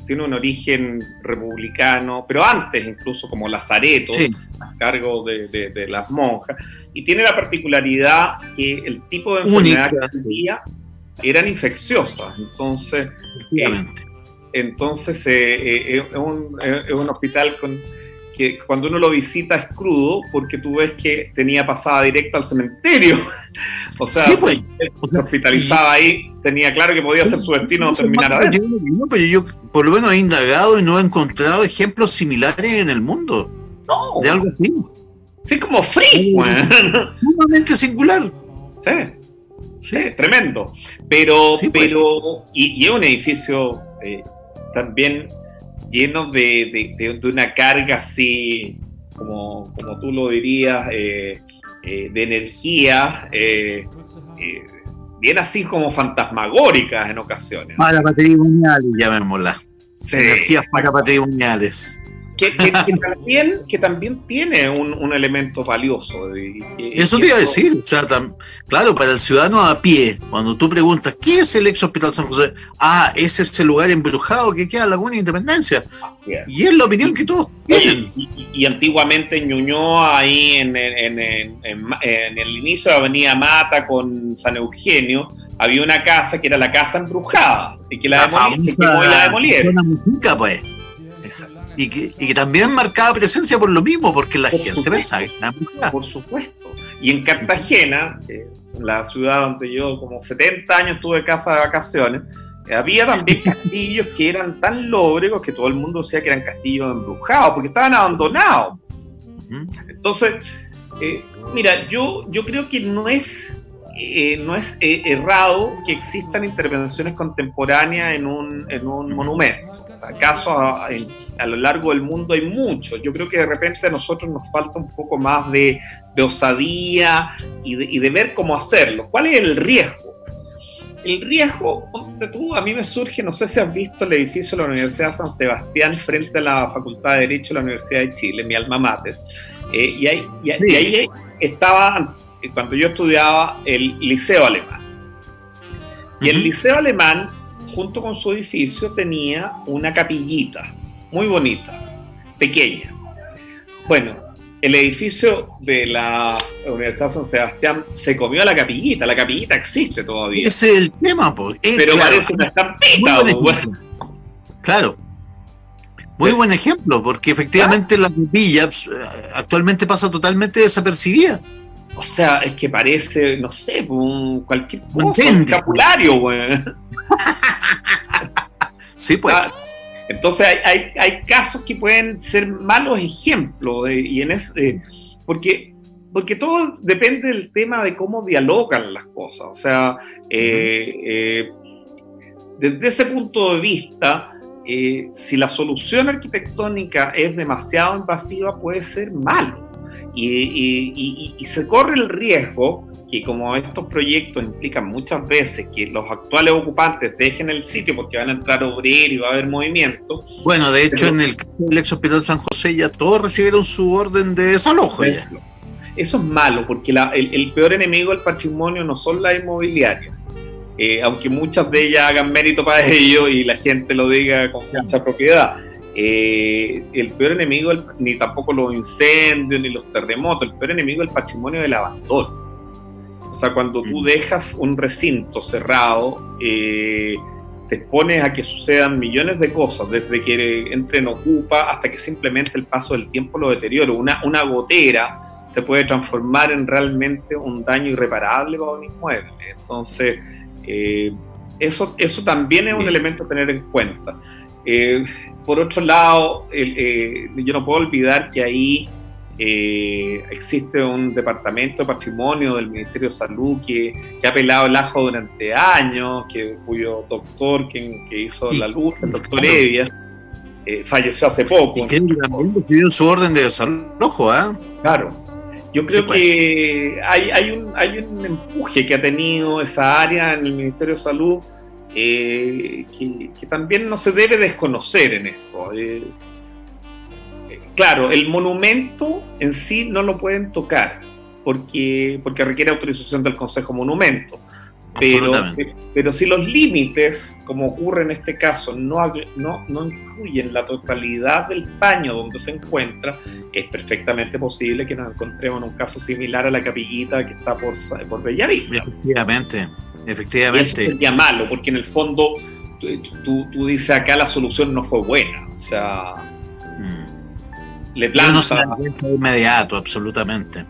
S2: tiene un origen republicano, pero antes incluso como Lazareto,
S1: Sí.
S2: a cargo de las monjas, y tiene la particularidad que el tipo de
S1: Única.
S2: enfermedad que tenía eran infecciosas, entonces es un hospital que cuando uno lo visita es crudo, porque tú ves que tenía pasada directa al cementerio. O sea,
S1: Sí, pues.
S2: se hospitalizaba ahí, tenía claro que podía ser su destino terminar adentro.
S1: Pero yo por lo menos he indagado y no he encontrado ejemplos similares en el mundo
S2: No,
S1: de algo así.
S2: sí, como free, bueno.
S1: Sumamente singular.
S2: Sí,
S1: Sí.
S2: tremendo. Pero,
S1: Sí, pues.
S2: y es un edificio también lleno de una carga así, como tú lo dirías, de energía, bien así como fantasmagóricas en ocasiones.
S1: Parapatrimoniales, llamémosla.
S2: Sí.
S1: Energías parapatrimoniales.
S2: Que también tiene un elemento valioso.
S1: Eso te iba a decir, o sea, claro, para el ciudadano a pie, cuando tú preguntas, ¿qué es el ex Hospital San José? Ah, ese es el lugar embrujado que queda en Laguna Independencia. Y es la opinión que todos tienen.
S2: Y antiguamente en Ñuñoa, ahí en el inicio de Avenida Mata con San Eugenio, había una casa que era la casa embrujada, y que la demolieron.
S1: Una música, pues. Y que también marcaba presencia por lo mismo, porque la gente pensaba que era embrujada.
S2: Por supuesto. Y en Cartagena, la ciudad donde yo como 70 años tuve casa de vacaciones, había también castillos que eran tan lóbregos que todo el mundo decía que eran castillos embrujados, porque estaban abandonados. Entonces, mira, yo creo que no es errado que existan intervenciones contemporáneas en un monumento. Acaso a lo largo del mundo hay muchos. Yo creo que de repente a nosotros nos falta un poco más de osadía y de ver cómo hacerlo. ¿Cuál es el riesgo? El riesgo, a mí me surge, no sé si has visto el edificio de la Universidad de San Sebastián frente a la Facultad de Derecho de la Universidad de Chile, mi alma mater. Y ahí estaba, cuando yo estudiaba, el Liceo Alemán. Y el Liceo Alemán, junto con su edificio, tenía una capillita muy bonita, pequeña. Bueno, el edificio de la Universidad de San Sebastián se comió la capillita existe todavía.
S1: Ese es el tema, pues.
S2: Pero claro, parece una estampita.
S1: Claro. Muy buen ejemplo, porque efectivamente la capilla actualmente pasa totalmente desapercibida.
S2: O sea, es que parece, no sé, cualquier cosa, un escapulario, güey.
S1: Sí, pues.
S2: Entonces hay casos que pueden ser malos ejemplos, porque todo depende del tema de cómo dialogan las cosas. O sea, desde ese punto de vista, si la solución arquitectónica es demasiado invasiva, puede ser malo. Y se corre el riesgo que, como estos proyectos implican muchas veces que los actuales ocupantes dejen el sitio porque van a entrar obreros y va a haber movimiento.
S1: Bueno, de hecho, en el caso del ex Hospital San José ya todos recibieron su orden de desalojo.
S2: Eso es malo, porque el peor enemigo del patrimonio no son las inmobiliarias. Aunque muchas de ellas hagan mérito para ello y la gente lo diga con mucha propiedad. El peor enemigo, ni tampoco los incendios ni los terremotos, el peor enemigo es el patrimonio del abandono. O sea, cuando tú dejas un recinto cerrado, te expones a que sucedan millones de cosas, desde que entre en ocupa hasta que simplemente el paso del tiempo lo deteriora. Una gotera se puede transformar en realmente un daño irreparable para un inmueble. Entonces, eso también es un elemento a tener en cuenta. Por otro lado, yo no puedo olvidar que ahí existe un departamento de patrimonio del Ministerio de Salud que ha pelado el ajo durante años, cuyo doctor que hizo la lucha, el doctor Evia, falleció hace poco.
S1: Y que también recibió su orden de desalojo, ¿eh?
S2: Claro. Yo creo que hay un empuje que ha tenido esa área en el Ministerio de Salud que también no se debe desconocer en esto. Claro, el monumento en sí no lo pueden tocar porque requiere autorización del Consejo Monumento, Pero si los límites, como ocurre en este caso, no incluyen la totalidad del paño donde se encuentra, es perfectamente posible que nos encontremos en un caso similar a la capillita que está por Bellavista.
S1: Efectivamente.
S2: Y eso sería malo, porque en el fondo tú dices acá la solución no fue buena. O sea, le planta.
S1: No se da cuenta de inmediato, absolutamente.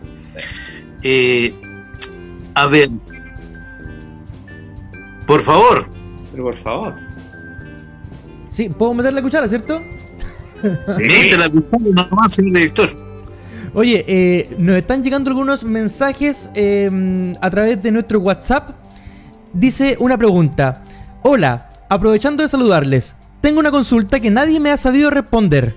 S1: A ver. Por favor.
S2: Pero por favor.
S3: Sí, ¿puedo meter la cuchara, cierto?
S1: Mete la cuchara nomás, señor director.
S3: Oye, nos están llegando algunos mensajes a través de nuestro WhatsApp. Dice una pregunta. Hola, aprovechando de saludarles, tengo una consulta que nadie me ha sabido responder.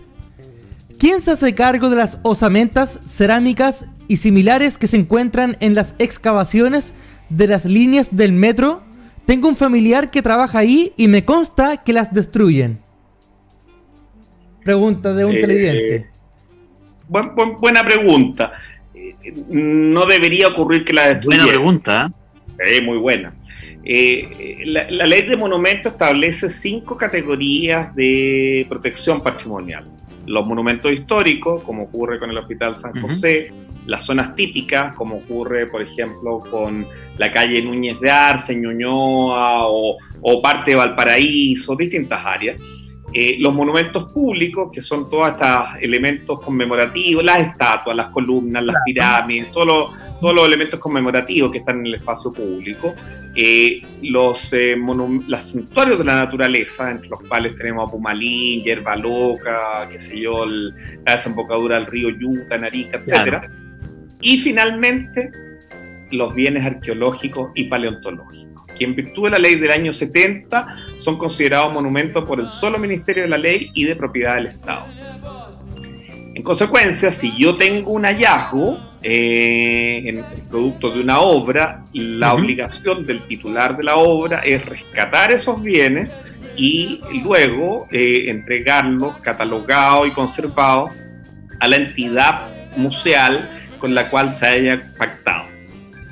S3: ¿Quién se hace cargo de las osamentas, cerámicas y similares que se encuentran en las excavaciones de las líneas del metro? Tengo un familiar que trabaja ahí y me consta que las destruyen. Pregunta de un televidente.
S2: Buena pregunta. No debería ocurrir que la destruyan.
S1: Buena pregunta.
S2: Sí, muy buena. La ley de monumentos establece 5 categorías de protección patrimonial. Los monumentos históricos, como ocurre con el Hospital San José, las zonas típicas, como ocurre, por ejemplo, con la calle Núñez de Arce, Ñuñoa o parte de Valparaíso, distintas áreas. Los monumentos públicos, que son todos estos elementos conmemorativos, las estatuas, las columnas, las pirámides, todos los elementos conmemorativos que están en el espacio público. Los santuarios de la naturaleza, entre los cuales tenemos a Pumalín, Yerba Loca, qué sé yo, la desembocadura del río Yuta, Narica, etc. Claro. Y finalmente, los bienes arqueológicos y paleontológicos, que en virtud de la ley del año 70 son considerados monumentos por el solo Ministerio de la Ley y de propiedad del Estado. En consecuencia, si yo tengo un hallazgo en el producto de una obra, la obligación del titular de la obra es rescatar esos bienes y luego entregarlos catalogados y conservados a la entidad museal con la cual se haya pactado.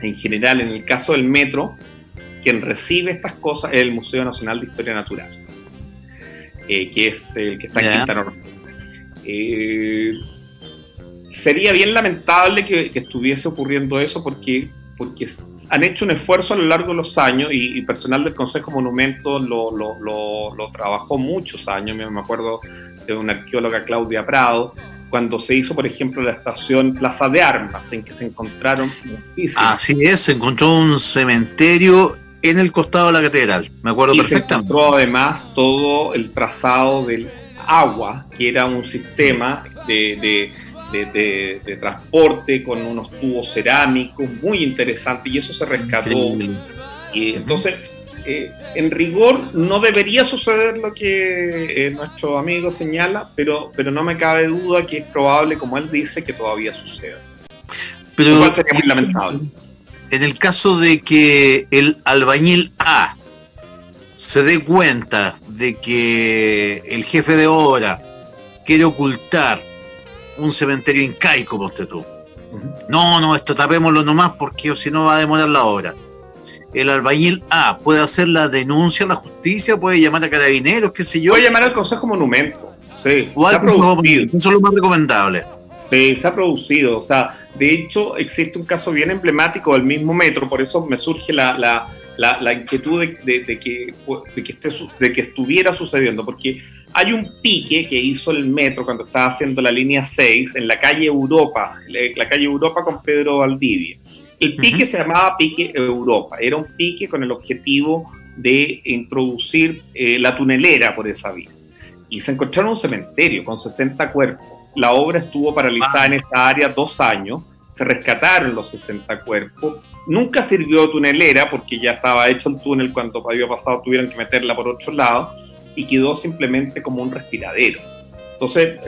S2: En general, en el caso del metro, quien recibe estas cosas es el Museo Nacional de Historia Natural, que es el que está en Quintana Roo. Sería bien lamentable que estuviese ocurriendo eso porque han hecho un esfuerzo a lo largo de los años y personal del Consejo Monumentos lo trabajó muchos años. Me acuerdo de una arqueóloga, Claudia Prado, cuando se hizo, por ejemplo, la estación Plaza de Armas, en que se encontraron muchísimos.
S1: Así es, se encontró un cementerio en el costado de la catedral, me acuerdo perfectamente.
S2: Se encontró además todo el trazado del agua, que era un sistema de transporte con unos tubos cerámicos muy interesante, y eso se rescató. Y entonces, en rigor, no debería suceder lo que nuestro amigo señala, pero no me cabe duda que es probable, como él dice, que todavía suceda.
S1: Pero
S2: lo cual sería muy lamentable.
S1: En el caso de que el albañil A se dé cuenta de que el jefe de obra quiere ocultar un cementerio incaico, ponte tú. No, esto tapémoslo nomás porque si no va a demorar la obra. El albañil A puede hacer la denuncia a la justicia, puede llamar a carabineros, qué sé yo.
S2: Puede llamar al Consejo Monumento. Sí,
S1: o al Consejo Monumento, eso es lo más recomendable.
S2: Sí, se ha producido. O sea, de hecho, existe un caso bien emblemático del mismo metro, por eso me surge la inquietud de que estuviera sucediendo, porque hay un pique que hizo el metro cuando estaba haciendo la línea 6 en la calle Europa, con Pedro Valdivia. El pique se llamaba Pique Europa, era un pique con el objetivo de introducir la tunelera por esa vía. Y se encontraron un cementerio con 60 cuerpos. La obra estuvo paralizada en esa área 2 años, se rescataron los 60 cuerpos. Nunca sirvió tunelera porque ya estaba hecho el túnel, cuando había pasado tuvieron que meterla por otro lado y quedó simplemente como un respiradero. Entonces,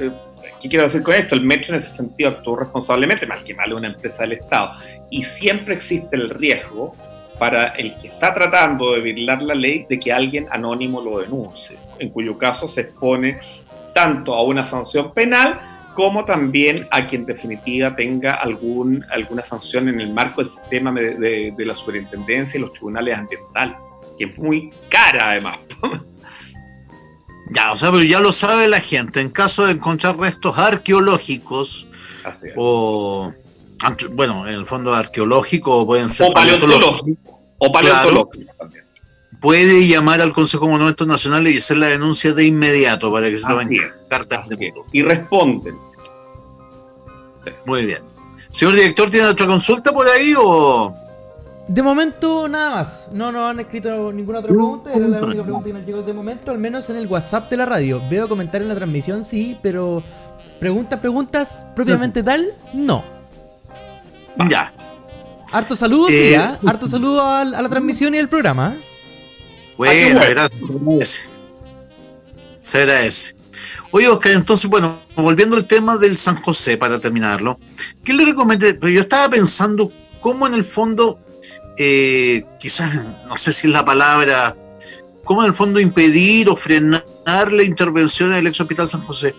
S2: ¿qué quiero decir con esto? El metro en ese sentido actuó responsablemente, mal que mal es una empresa del Estado, y siempre existe el riesgo para el que está tratando de violar la ley de que alguien anónimo lo denuncie, en cuyo caso se expone tanto a una sanción penal como también a quien en definitiva tenga alguna sanción en el marco del sistema de la superintendencia y los tribunales ambientales, que es muy cara además.
S1: Ya, o sea, pero ya lo sabe la gente. En caso de encontrar restos arqueológicos, o, bueno, en el fondo arqueológico pueden ser
S2: paleontológicos. O paleontológicos también.
S1: Puede llamar al Consejo de Monumentos Nacionales y hacer la denuncia de inmediato para que se tomen cartas de voto.
S2: Y responden.
S1: Sí. Muy bien. Señor director, ¿tiene otra consulta por ahí o...?
S3: De momento nada más. No nos han escrito ninguna otra pregunta. Era la única pregunta que nos llegó de momento, al menos en el WhatsApp de la radio. Veo comentarios en la transmisión, sí, pero preguntas propiamente tal, no.
S1: Ya.
S3: Harto saludos, sí, ¿eh? Harto saludos a la transmisión y al programa.
S1: Bueno, gracias. Se agradece. Oye, Oscar, entonces, bueno, volviendo al tema del San José, para terminarlo, ¿qué le recomendé? Pero yo estaba pensando cómo en el fondo, quizás, no sé si es la palabra, cómo en el fondo impedir o frenar la intervención en el ex hospital San José.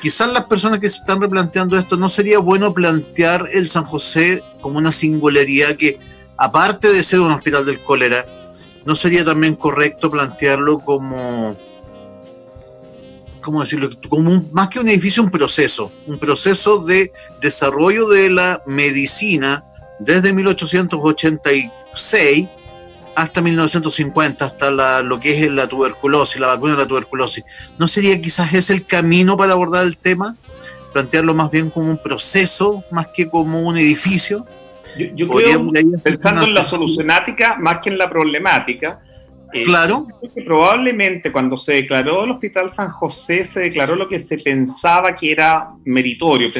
S1: Quizás las personas que se están replanteando esto, ¿no sería bueno plantear el San José como una singularidad que, aparte de ser un hospital del cólera, no sería también correcto plantearlo como, ¿cómo decirlo? Como más que un edificio, un proceso de desarrollo de la medicina desde 1886 hasta 1950, hasta lo que es la tuberculosis, la vacuna de la tuberculosis. ¿No sería quizás ese el camino para abordar el tema? Plantearlo más bien como un proceso, más que como un edificio.
S2: Yo creo, pensando en la solucionática más que en la problemática,
S1: claro.
S2: Que probablemente cuando se declaró el Hospital San José, se declaró lo que se pensaba que era meritorio.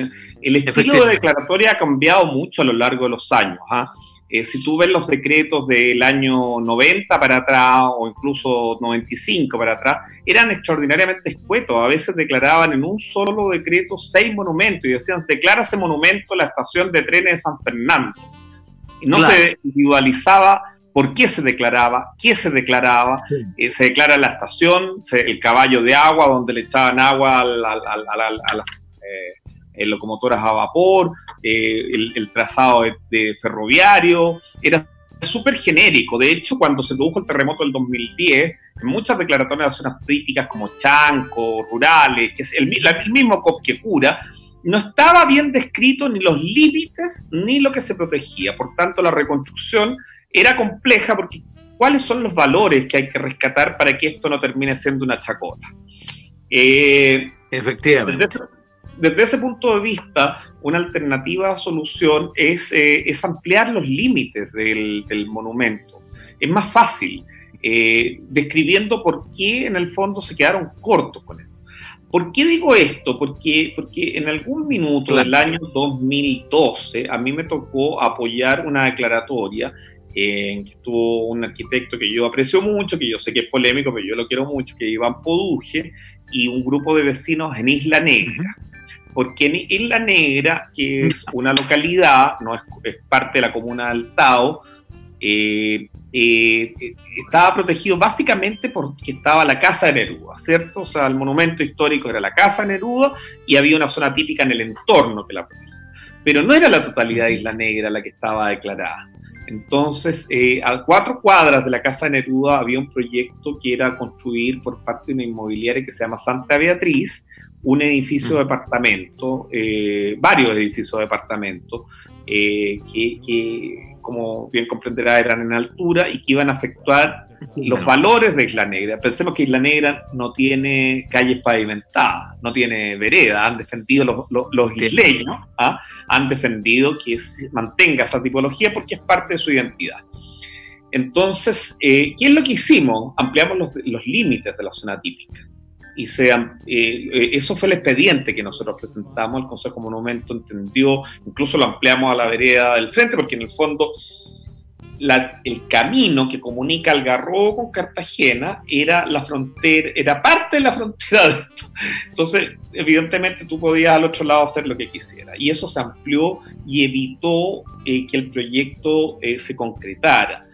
S2: El estilo de declaratoria ha cambiado mucho a lo largo de los años. Si tú ves los decretos del año 90 para atrás, o incluso 95 para atrás, eran extraordinariamente escuetos. A veces declaraban en un solo decreto 6 monumentos y decían, declara ese monumento la estación de trenes de San Fernando. Y no se individualizaba por qué se declaraba, qué se declaraba. Se declara la estación, el caballo de agua, donde le echaban agua a las locomotoras a vapor, el trazado de ferroviario, era súper genérico. De hecho, cuando se produjo el terremoto del 2010, en muchas declaratorias de zonas típicas como Chanco, Rurales, que es el mismo Copquecura, no estaba bien descrito ni los límites ni lo que se protegía. Por tanto, la reconstrucción era compleja porque ¿cuáles son los valores que hay que rescatar para que esto no termine siendo una chacota?
S1: Efectivamente.
S2: Desde ese punto de vista, una alternativa solución es ampliar los límites del monumento. Es más fácil, describiendo por qué en el fondo se quedaron cortos con esto. ¿Por qué digo esto? Porque en algún minuto del año 2012 a mí me tocó apoyar una declaratoria en que estuvo un arquitecto que yo aprecio mucho, que yo sé que es polémico, pero yo lo quiero mucho, que es Iván Poduje, y un grupo de vecinos en Isla Negra. Porque en Isla Negra, que es una localidad, no es parte de la comuna de Altao, estaba protegido básicamente porque estaba la Casa de Neruda, ¿cierto? O sea, el monumento histórico era la Casa de Neruda y había una zona típica en el entorno que la protegía. Pero no era la totalidad de Isla Negra la que estaba declarada. Entonces, a 4 cuadras de la Casa de Neruda había un proyecto que era construir por parte de una inmobiliaria que se llama Santa Beatriz, un edificio de departamento, varios edificios de departamento, que como bien comprenderá eran en altura y que iban a afectar los valores de Isla Negra. Pensemos que Isla Negra no tiene calles pavimentadas, no tiene veredas, han defendido los isleños, han defendido que mantenga esa tipología porque es parte de su identidad. Entonces, ¿qué es lo que hicimos? Ampliamos los límites de la zona típica. Y eso fue el expediente que nosotros presentamos. El Consejo Monumento entendió, incluso lo ampliamos a la vereda del frente, porque en el fondo el camino que comunica Algarrobo con Cartagena era la frontera, era parte de la frontera de esto. Entonces, evidentemente tú podías al otro lado hacer lo que quisieras. Y eso se amplió y evitó que el proyecto se concretara.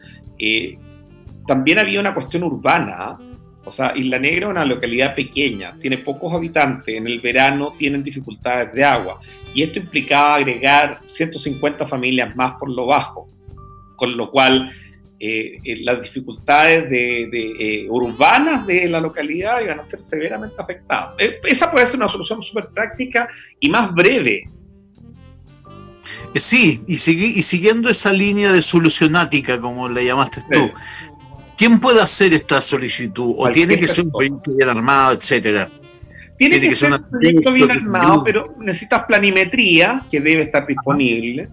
S2: También había una cuestión urbana, O sea, Isla Negra es una localidad pequeña, tiene pocos habitantes, en el verano tienen dificultades de agua, y esto implicaba agregar 150 familias más por lo bajo, con lo cual las dificultades urbanas de la localidad iban a ser severamente afectadas. Esa puede ser una solución súper práctica y más breve.
S1: Sí, y siguiendo esa línea de solucionática, como la llamaste tú, sí. ¿Quién puede hacer esta solicitud? ¿O tiene que ser un proyecto bien armado, etcétera?
S2: Tiene que ser un proyecto bien armado, pero necesitas planimetría, que debe estar disponible,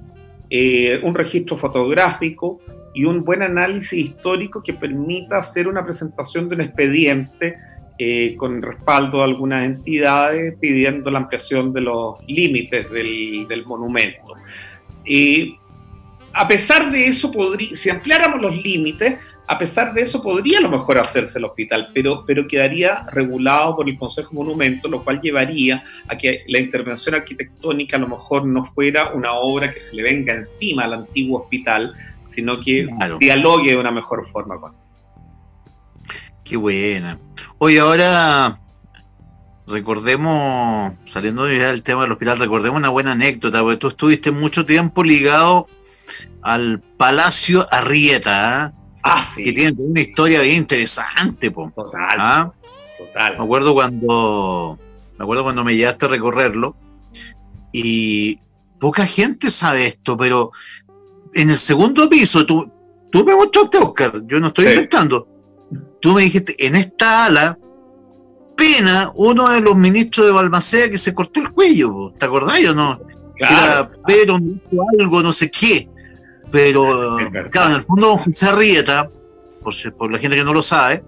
S2: un registro fotográfico y un buen análisis histórico que permita hacer una presentación de un expediente con respaldo de algunas entidades pidiendo la ampliación de los límites del monumento. A pesar de eso, si ampliáramos los límites, a pesar de eso podría a lo mejor hacerse el hospital, pero quedaría regulado por el Consejo de Monumentos, lo cual llevaría a que la intervención arquitectónica a lo mejor no fuera una obra que se le venga encima al antiguo hospital, sino que claro, dialogue de una mejor forma con él.
S1: Qué buena. Oye, ahora recordemos, saliendo del tema del hospital, recordemos una buena anécdota, porque tú estuviste mucho tiempo ligado al Palacio Arrieta,
S2: sí.
S1: Que tiene una historia bien interesante, po.
S2: Total.
S1: Me acuerdo cuando me llevaste a recorrerlo, y poca gente sabe esto, pero en el segundo piso, tú me mostraste, Oscar, yo no estoy inventando, tú me dijiste, en esta ala, Pena, uno de los ministros de Balmaceda que se cortó el cuello, po. ¿Te acordás o no?
S2: Claro.
S1: Pero algo, no sé qué. Pero, claro, en el fondo, don José Arrieta, por la gente que no lo sabe,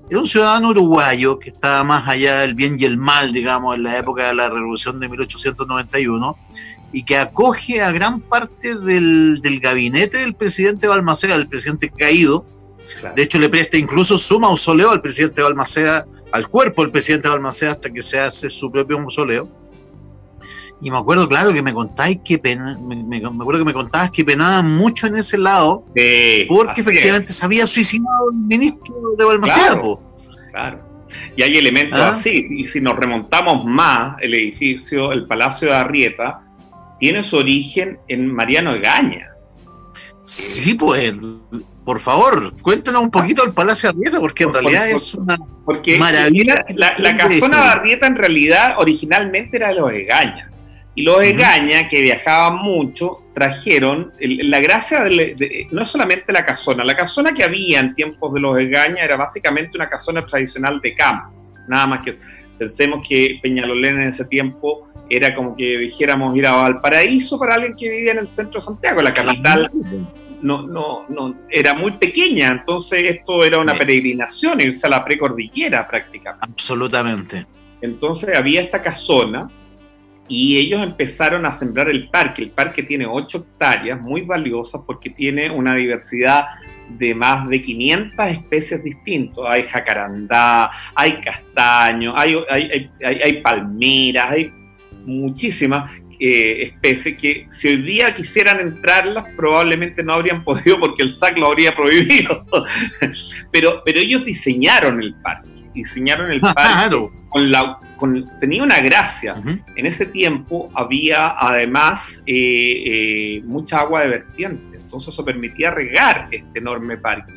S1: era un ciudadano uruguayo que estaba más allá del bien y el mal, digamos, en la época de la Revolución de 1891, y que acoge a gran parte del gabinete del presidente Balmaceda, del presidente caído. Claro. De hecho, le presta incluso su mausoleo al presidente Balmaceda, al cuerpo del presidente Balmaceda, hasta que se hace su propio mausoleo. Y me acuerdo, claro, que me contabas que penaban mucho en ese lado, porque efectivamente se había suicidado el ministro de Balmaceda.
S2: Claro. Y hay elementos así, y si nos remontamos más, el edificio, el Palacio de Arrieta, tiene su origen en Mariano Egaña.
S1: Sí, pues, por favor, cuéntanos un poquito del Palacio de Arrieta, porque en realidad es una maravilla.
S2: La casona de Arrieta en realidad originalmente era de los Egaña. Y los Egaña, que viajaban mucho, trajeron, la gracia no es solamente la casona que había en tiempos de los Egaña era básicamente una casona tradicional de campo, nada más que eso. Pensemos que Peñalolén en ese tiempo era como que dijéramos ir a Valparaíso para alguien que vivía en el centro de Santiago, la capital no era muy pequeña, entonces esto era una peregrinación, irse a la precordillera prácticamente.
S1: Absolutamente.
S2: Entonces había esta casona, y ellos empezaron a sembrar el parque. El parque tiene 8 hectáreas, muy valiosas porque tiene una diversidad de más de 500 especies distintas. Hay jacarandá, hay castaño, hay palmeras, hay muchísimas especies que si hoy día quisieran entrarlas probablemente no habrían podido porque el SAC lo habría prohibido. pero ellos diseñaron el parque. Claro. Tenía una gracia. En ese tiempo había además mucha agua de vertiente, entonces eso permitía regar este enorme parque,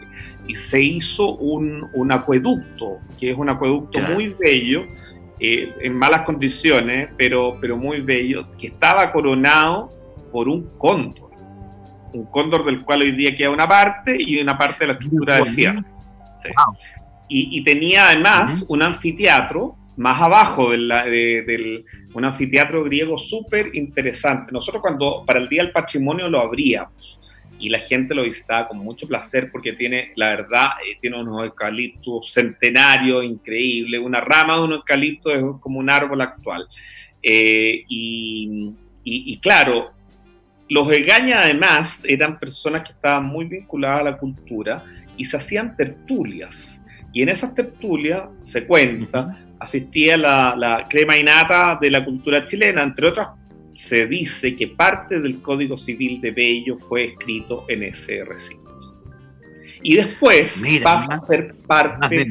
S2: y se hizo un acueducto, que es un acueducto muy bello, en malas condiciones, pero muy bello, que estaba coronado por un cóndor del cual hoy día queda una parte y una parte de la estructura de fierro. Sí. Wow. Y tenía además un anfiteatro más abajo un anfiteatro griego súper interesante. Nosotros para el Día del Patrimonio lo abríamos y la gente lo visitaba con mucho placer porque tiene unos eucaliptos centenarios increíbles, una rama de un eucalipto es como un árbol actual. Y claro, los Egaña además eran personas que estaban muy vinculadas a la cultura y se hacían tertulias. Y en esas tertulias, se cuenta, asistía la crema innata de la cultura chilena. Entre otras, se dice que parte del Código Civil de Bello fue escrito en ese recinto. Y después pasa a ser parte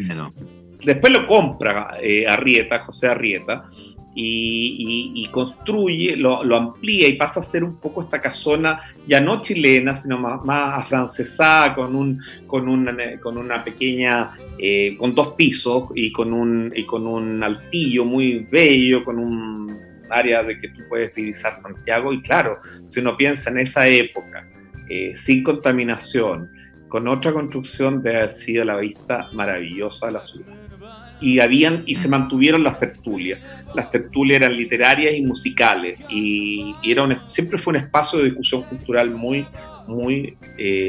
S2: Después lo compra Arrieta, José Arrieta, y construye, lo amplía y pasa a ser un poco esta casona ya no chilena, sino más afrancesada, con una pequeña, con 2 pisos y con un altillo muy bello, con un área de que tú puedes divisar Santiago. Y claro, si uno piensa en esa época, sin contaminación, con otra construcción, debe haber sido la vista maravillosa de la ciudad. Y se mantuvieron las tertulias. Las tertulias eran literarias y musicales, y siempre fue un espacio de discusión cultural muy, muy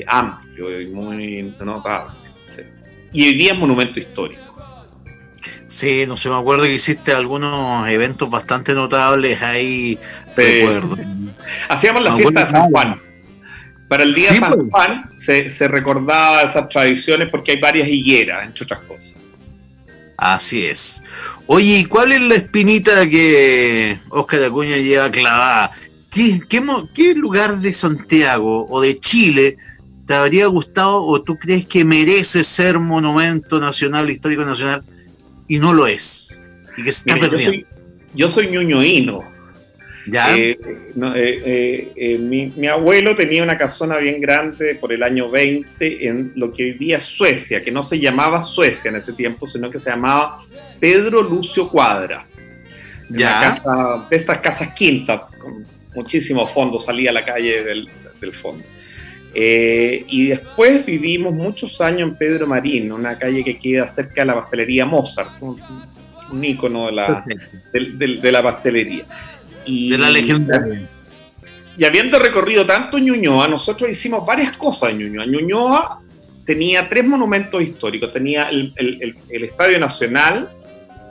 S2: amplio y muy notable. Sí. Y hoy día es monumento histórico.
S1: Sí, no sé, me acuerdo que hiciste algunos eventos bastante notables ahí, recuerdo.
S2: Hacíamos la fiesta de San Juan. Para el día de San Juan se recordaba esas tradiciones, porque hay varias higueras, entre otras cosas.
S1: Así es. Oye, ¿y cuál es la espinita que Óscar Acuña lleva clavada? ¿Qué lugar de Santiago o de Chile te habría gustado o tú crees que merece ser monumento nacional, histórico nacional, y no lo es? Y que se está perdiendo.
S2: Yo soy ñuñoíno.
S1: ¿Ya?
S2: Mi abuelo tenía una casona bien grande por el año 20 en lo que hoy día es Suecia, que no se llamaba Suecia en ese tiempo, sino que se llamaba Pedro Lucio Cuadra.
S1: Ya.
S2: De estas casas quintas, con muchísimo fondo, salía a la calle del fondo. Y después vivimos muchos años en Pedro Marín, una calle que queda cerca de la pastelería Mozart, un ícono de la pastelería.
S1: De la legendaria.
S2: Y habiendo recorrido tanto Ñuñoa, nosotros hicimos varias cosas en Ñuñoa. Ñuñoa tenía 3 monumentos históricos. Tenía el Estadio Nacional,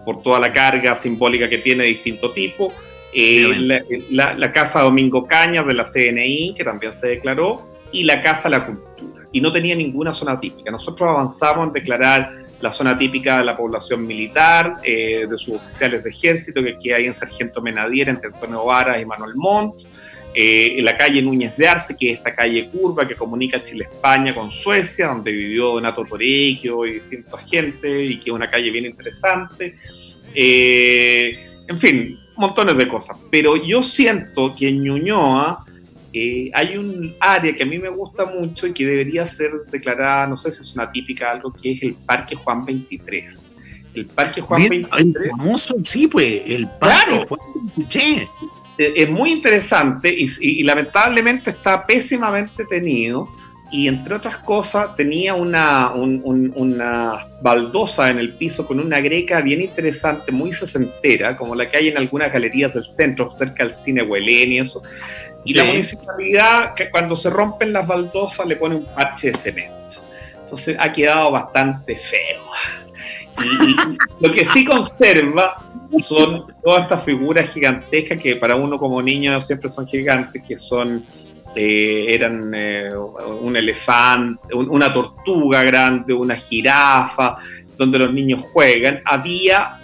S2: por toda la carga simbólica que tiene de distinto tipo. La Casa Domingo Cañas de la CNI, que también se declaró, y la Casa de la Cultura. Y no tenía ninguna zona típica. Nosotros avanzamos en declarar la zona típica de la población militar, de sus oficiales de ejército, que queda ahí en Sargento Menadier, entre Antonio Varas y Manuel Montt, la calle Núñez de Arce, que es esta calle curva que comunica Chile-España con Suecia, donde vivió Donato Torrecchio y distintos agentes, y que es una calle bien interesante. En fin, montones de cosas. Pero yo siento que en Ñuñoa hay un área que a mí me gusta mucho y que debería ser declarada, no sé si es una típica, algo que es el Parque Juan 23. El Parque Juan 23.
S1: El famoso, sí, pues, el Parque
S2: Claro.
S1: Juan 23.
S2: Es muy interesante y lamentablemente está pésimamente tenido, y entre otras cosas tenía una baldosa en el piso con una greca bien interesante, muy sesentera, como la que hay en algunas galerías del centro, cerca del cine Huelén y eso. Y
S1: Sí.
S2: la municipalidad, que cuando se rompen las baldosas, le pone un parche de cemento. Entonces ha quedado bastante feo. Y lo que sí conserva son todas estas figuras gigantescas que para uno como niño siempre son gigantes, que son eran un elefante, una tortuga grande, una jirafa, donde los niños juegan. Había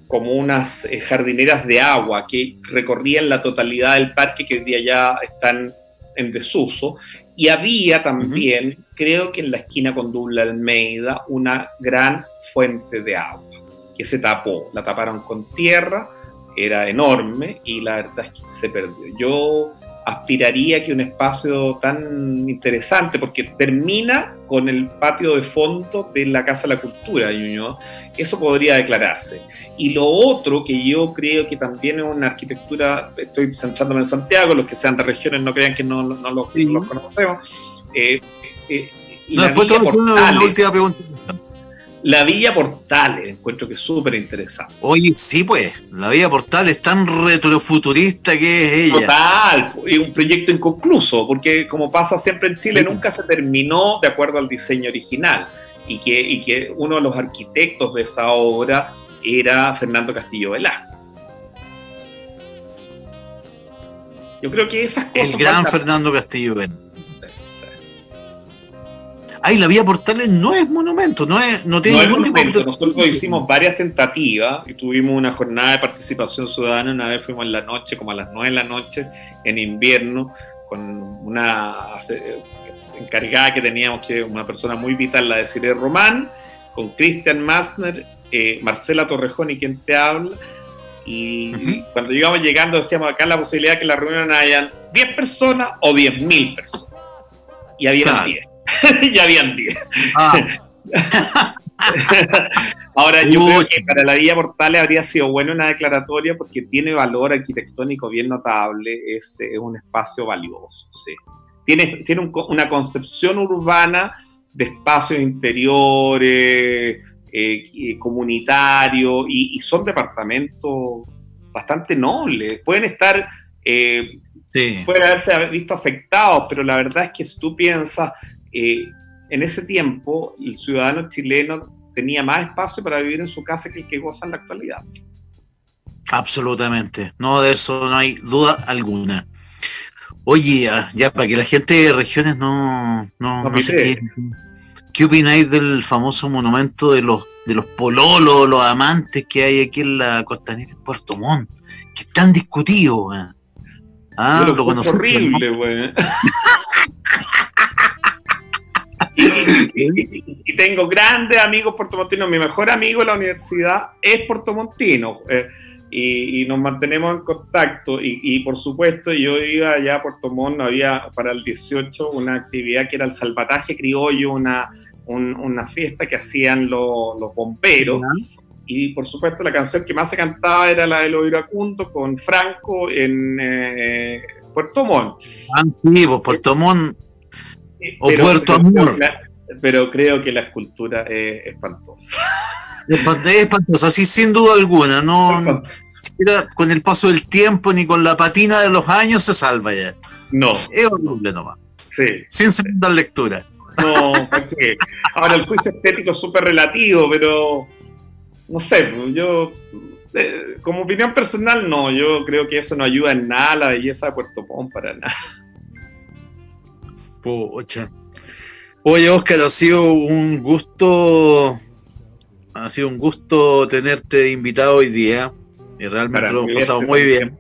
S2: como unas jardineras de agua que recorrían la totalidad del parque, que hoy día ya están en desuso. Y había también, creo que en la esquina con Dubla Almeida, una gran fuente de agua que se tapó. La taparon con tierra, era enorme, y la verdad es que se perdió. Yo aspiraría que un espacio tan interesante, porque termina con el patio de fondo de la Casa de la Cultura de Ñuñoa, eso podría declararse. Y lo otro que yo creo que también es una arquitectura, estoy centrándome en Santiago, los que sean de regiones no crean que no los conocemos.
S1: Después te voy a hacer una última pregunta.
S2: La Villa Portales, encuentro que es súper interesante.
S1: Oye, sí, pues, la Villa Portales es tan retrofuturista que es ella.
S2: Total, es un proyecto inconcluso, porque como pasa siempre en Chile, nunca se terminó de acuerdo al diseño original, y que uno de los arquitectos de esa obra era Fernando Castillo Velasco. Yo creo que esas cosas...
S1: El gran Fernando Castillo Velasco. Ay, la Vía Portales no es monumento, no tiene ningún tipo de...
S2: Nosotros hicimos varias tentativas y tuvimos una jornada de participación ciudadana. Una vez fuimos en la noche, como a las 9 de la noche, en invierno, con una encargada que teníamos, que una persona muy vital, la de Cire Román, con Cristian Massner, Marcela Torrejón y quien te habla. Y cuando íbamos llegando decíamos acá la posibilidad de que la reunión hayan 10 personas o 10.000 personas. Y habían 10. Y habían 10. Ahora yo creo que para la Villa Portales habría sido bueno una declaratoria porque tiene valor arquitectónico bien notable, es un espacio valioso, sí. Tiene una concepción urbana de espacios interiores, comunitarios, y son departamentos bastante nobles, pueden estar, pueden haberse visto afectados, pero la verdad es que si tú piensas, en ese tiempo el ciudadano chileno tenía más espacio para vivir en su casa que el que goza en la actualidad.
S1: Absolutamente, no, de eso no hay duda alguna. Oye, ya para que la gente de regiones no sé ¿qué opináis del famoso monumento de los pololos, los amantes que hay aquí en la costanera de Puerto Montt? Que es tan discutido, weón.
S2: Lo conocí. Horrible, weón. Y tengo grandes amigos puertomontinos. Mi mejor amigo en la universidad es puertomontino. Y nos mantenemos en contacto. Y por supuesto, yo iba allá a Puerto Montt, había para el 18 una actividad que era el salvataje criollo, una fiesta que hacían los bomberos. Y por supuesto, la canción que más se cantaba era la de Los Iracundos con Franco en Puerto Montt.
S1: Sí, pues Puerto Montt. O Puerto Amor.
S2: Pero creo que la escultura es espantosa.
S1: Es espantosa, sí, sin duda alguna. No, con el paso del tiempo ni con la patina de los años se salva ya.
S2: No.
S1: Es horrible nomás.
S2: Sí.
S1: Sin segunda lectura.
S2: No, porque ahora el juicio estético es súper relativo, pero no sé, yo como opinión personal no, yo creo que eso no ayuda en nada a la belleza de Puerto Montt, para nada.
S1: Pocha. Oye, Oscar, ha sido un gusto tenerte de invitado hoy día, y realmente lo hemos pasado muy bien.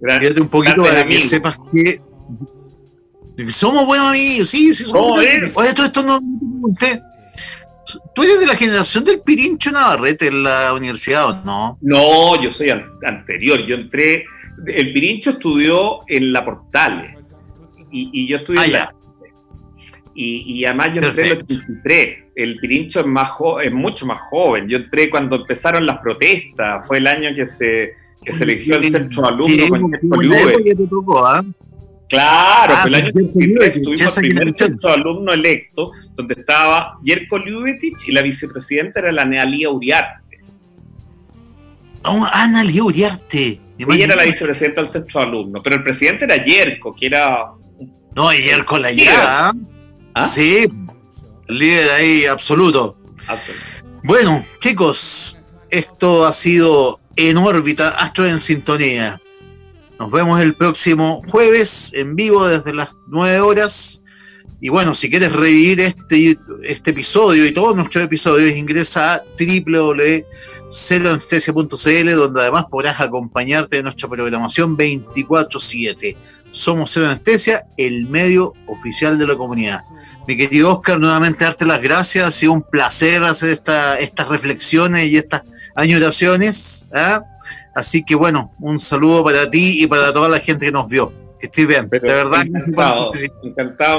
S1: Fíjate un poquito para que sepas que somos buenos amigos, sí, somos buenos amigos. Oye, todo esto no te pregunté. ¿Tú eres de la generación del Pirincho Navarrete en la universidad o no?
S2: No, yo soy anterior. Yo entré, el Pirincho estudió en la Portales y yo estudié en la... Y además yo entré en el 83. El Pirincho es mucho más joven. Yo entré cuando empezaron las protestas. Fue el año que se eligió el centro alumno con Yerko Lluve. Claro, fue el año 83. Tuvimos el primer centro alumno electo, donde estaba Yerko Ljubetic y la vicepresidenta era la Analía Uriarte.
S1: Analía Uriarte.
S2: Ella era la vicepresidenta del centro alumno, pero el presidente era Yerko, que era...
S1: No, Yerko la lleva. Sí, líder ahí absoluto. Bueno, chicos, esto ha sido En Órbita, Astros en Sintonía. Nos vemos el próximo jueves en vivo desde las 9 horas. Y bueno, si quieres revivir este episodio y todos nuestros episodios, ingresa a www.ceroanestesia.cl, donde además podrás acompañarte de nuestra programación 24/7. Somos Cero Anestesia, el medio oficial de la comunidad. Mi querido Oscar, nuevamente darte las gracias. Ha sido un placer hacer estas reflexiones y estas añoraciones. Así que bueno, un saludo para ti y para toda la gente que nos vio. Que estés bien.
S2: Pero de verdad, encantado.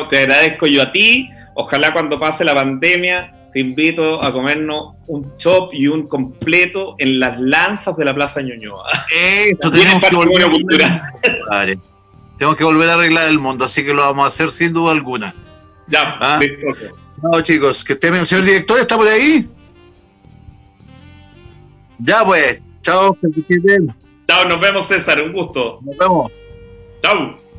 S2: Te agradezco yo a ti. Ojalá cuando pase la pandemia te invito a comernos un chop y un completo en las lanzas de la Plaza Ñuñoa.
S1: Esto tenemos que volver a cultural. Tenemos que volver a arreglar el mundo, así que lo vamos a hacer sin duda alguna.
S2: Ya, listo.
S1: No, chicos, que estén bien. Señor director, ¿está por ahí? Ya pues. Chao, que estén bien.
S2: Chao, nos vemos, César, un gusto.
S1: Nos vemos.
S2: Chao.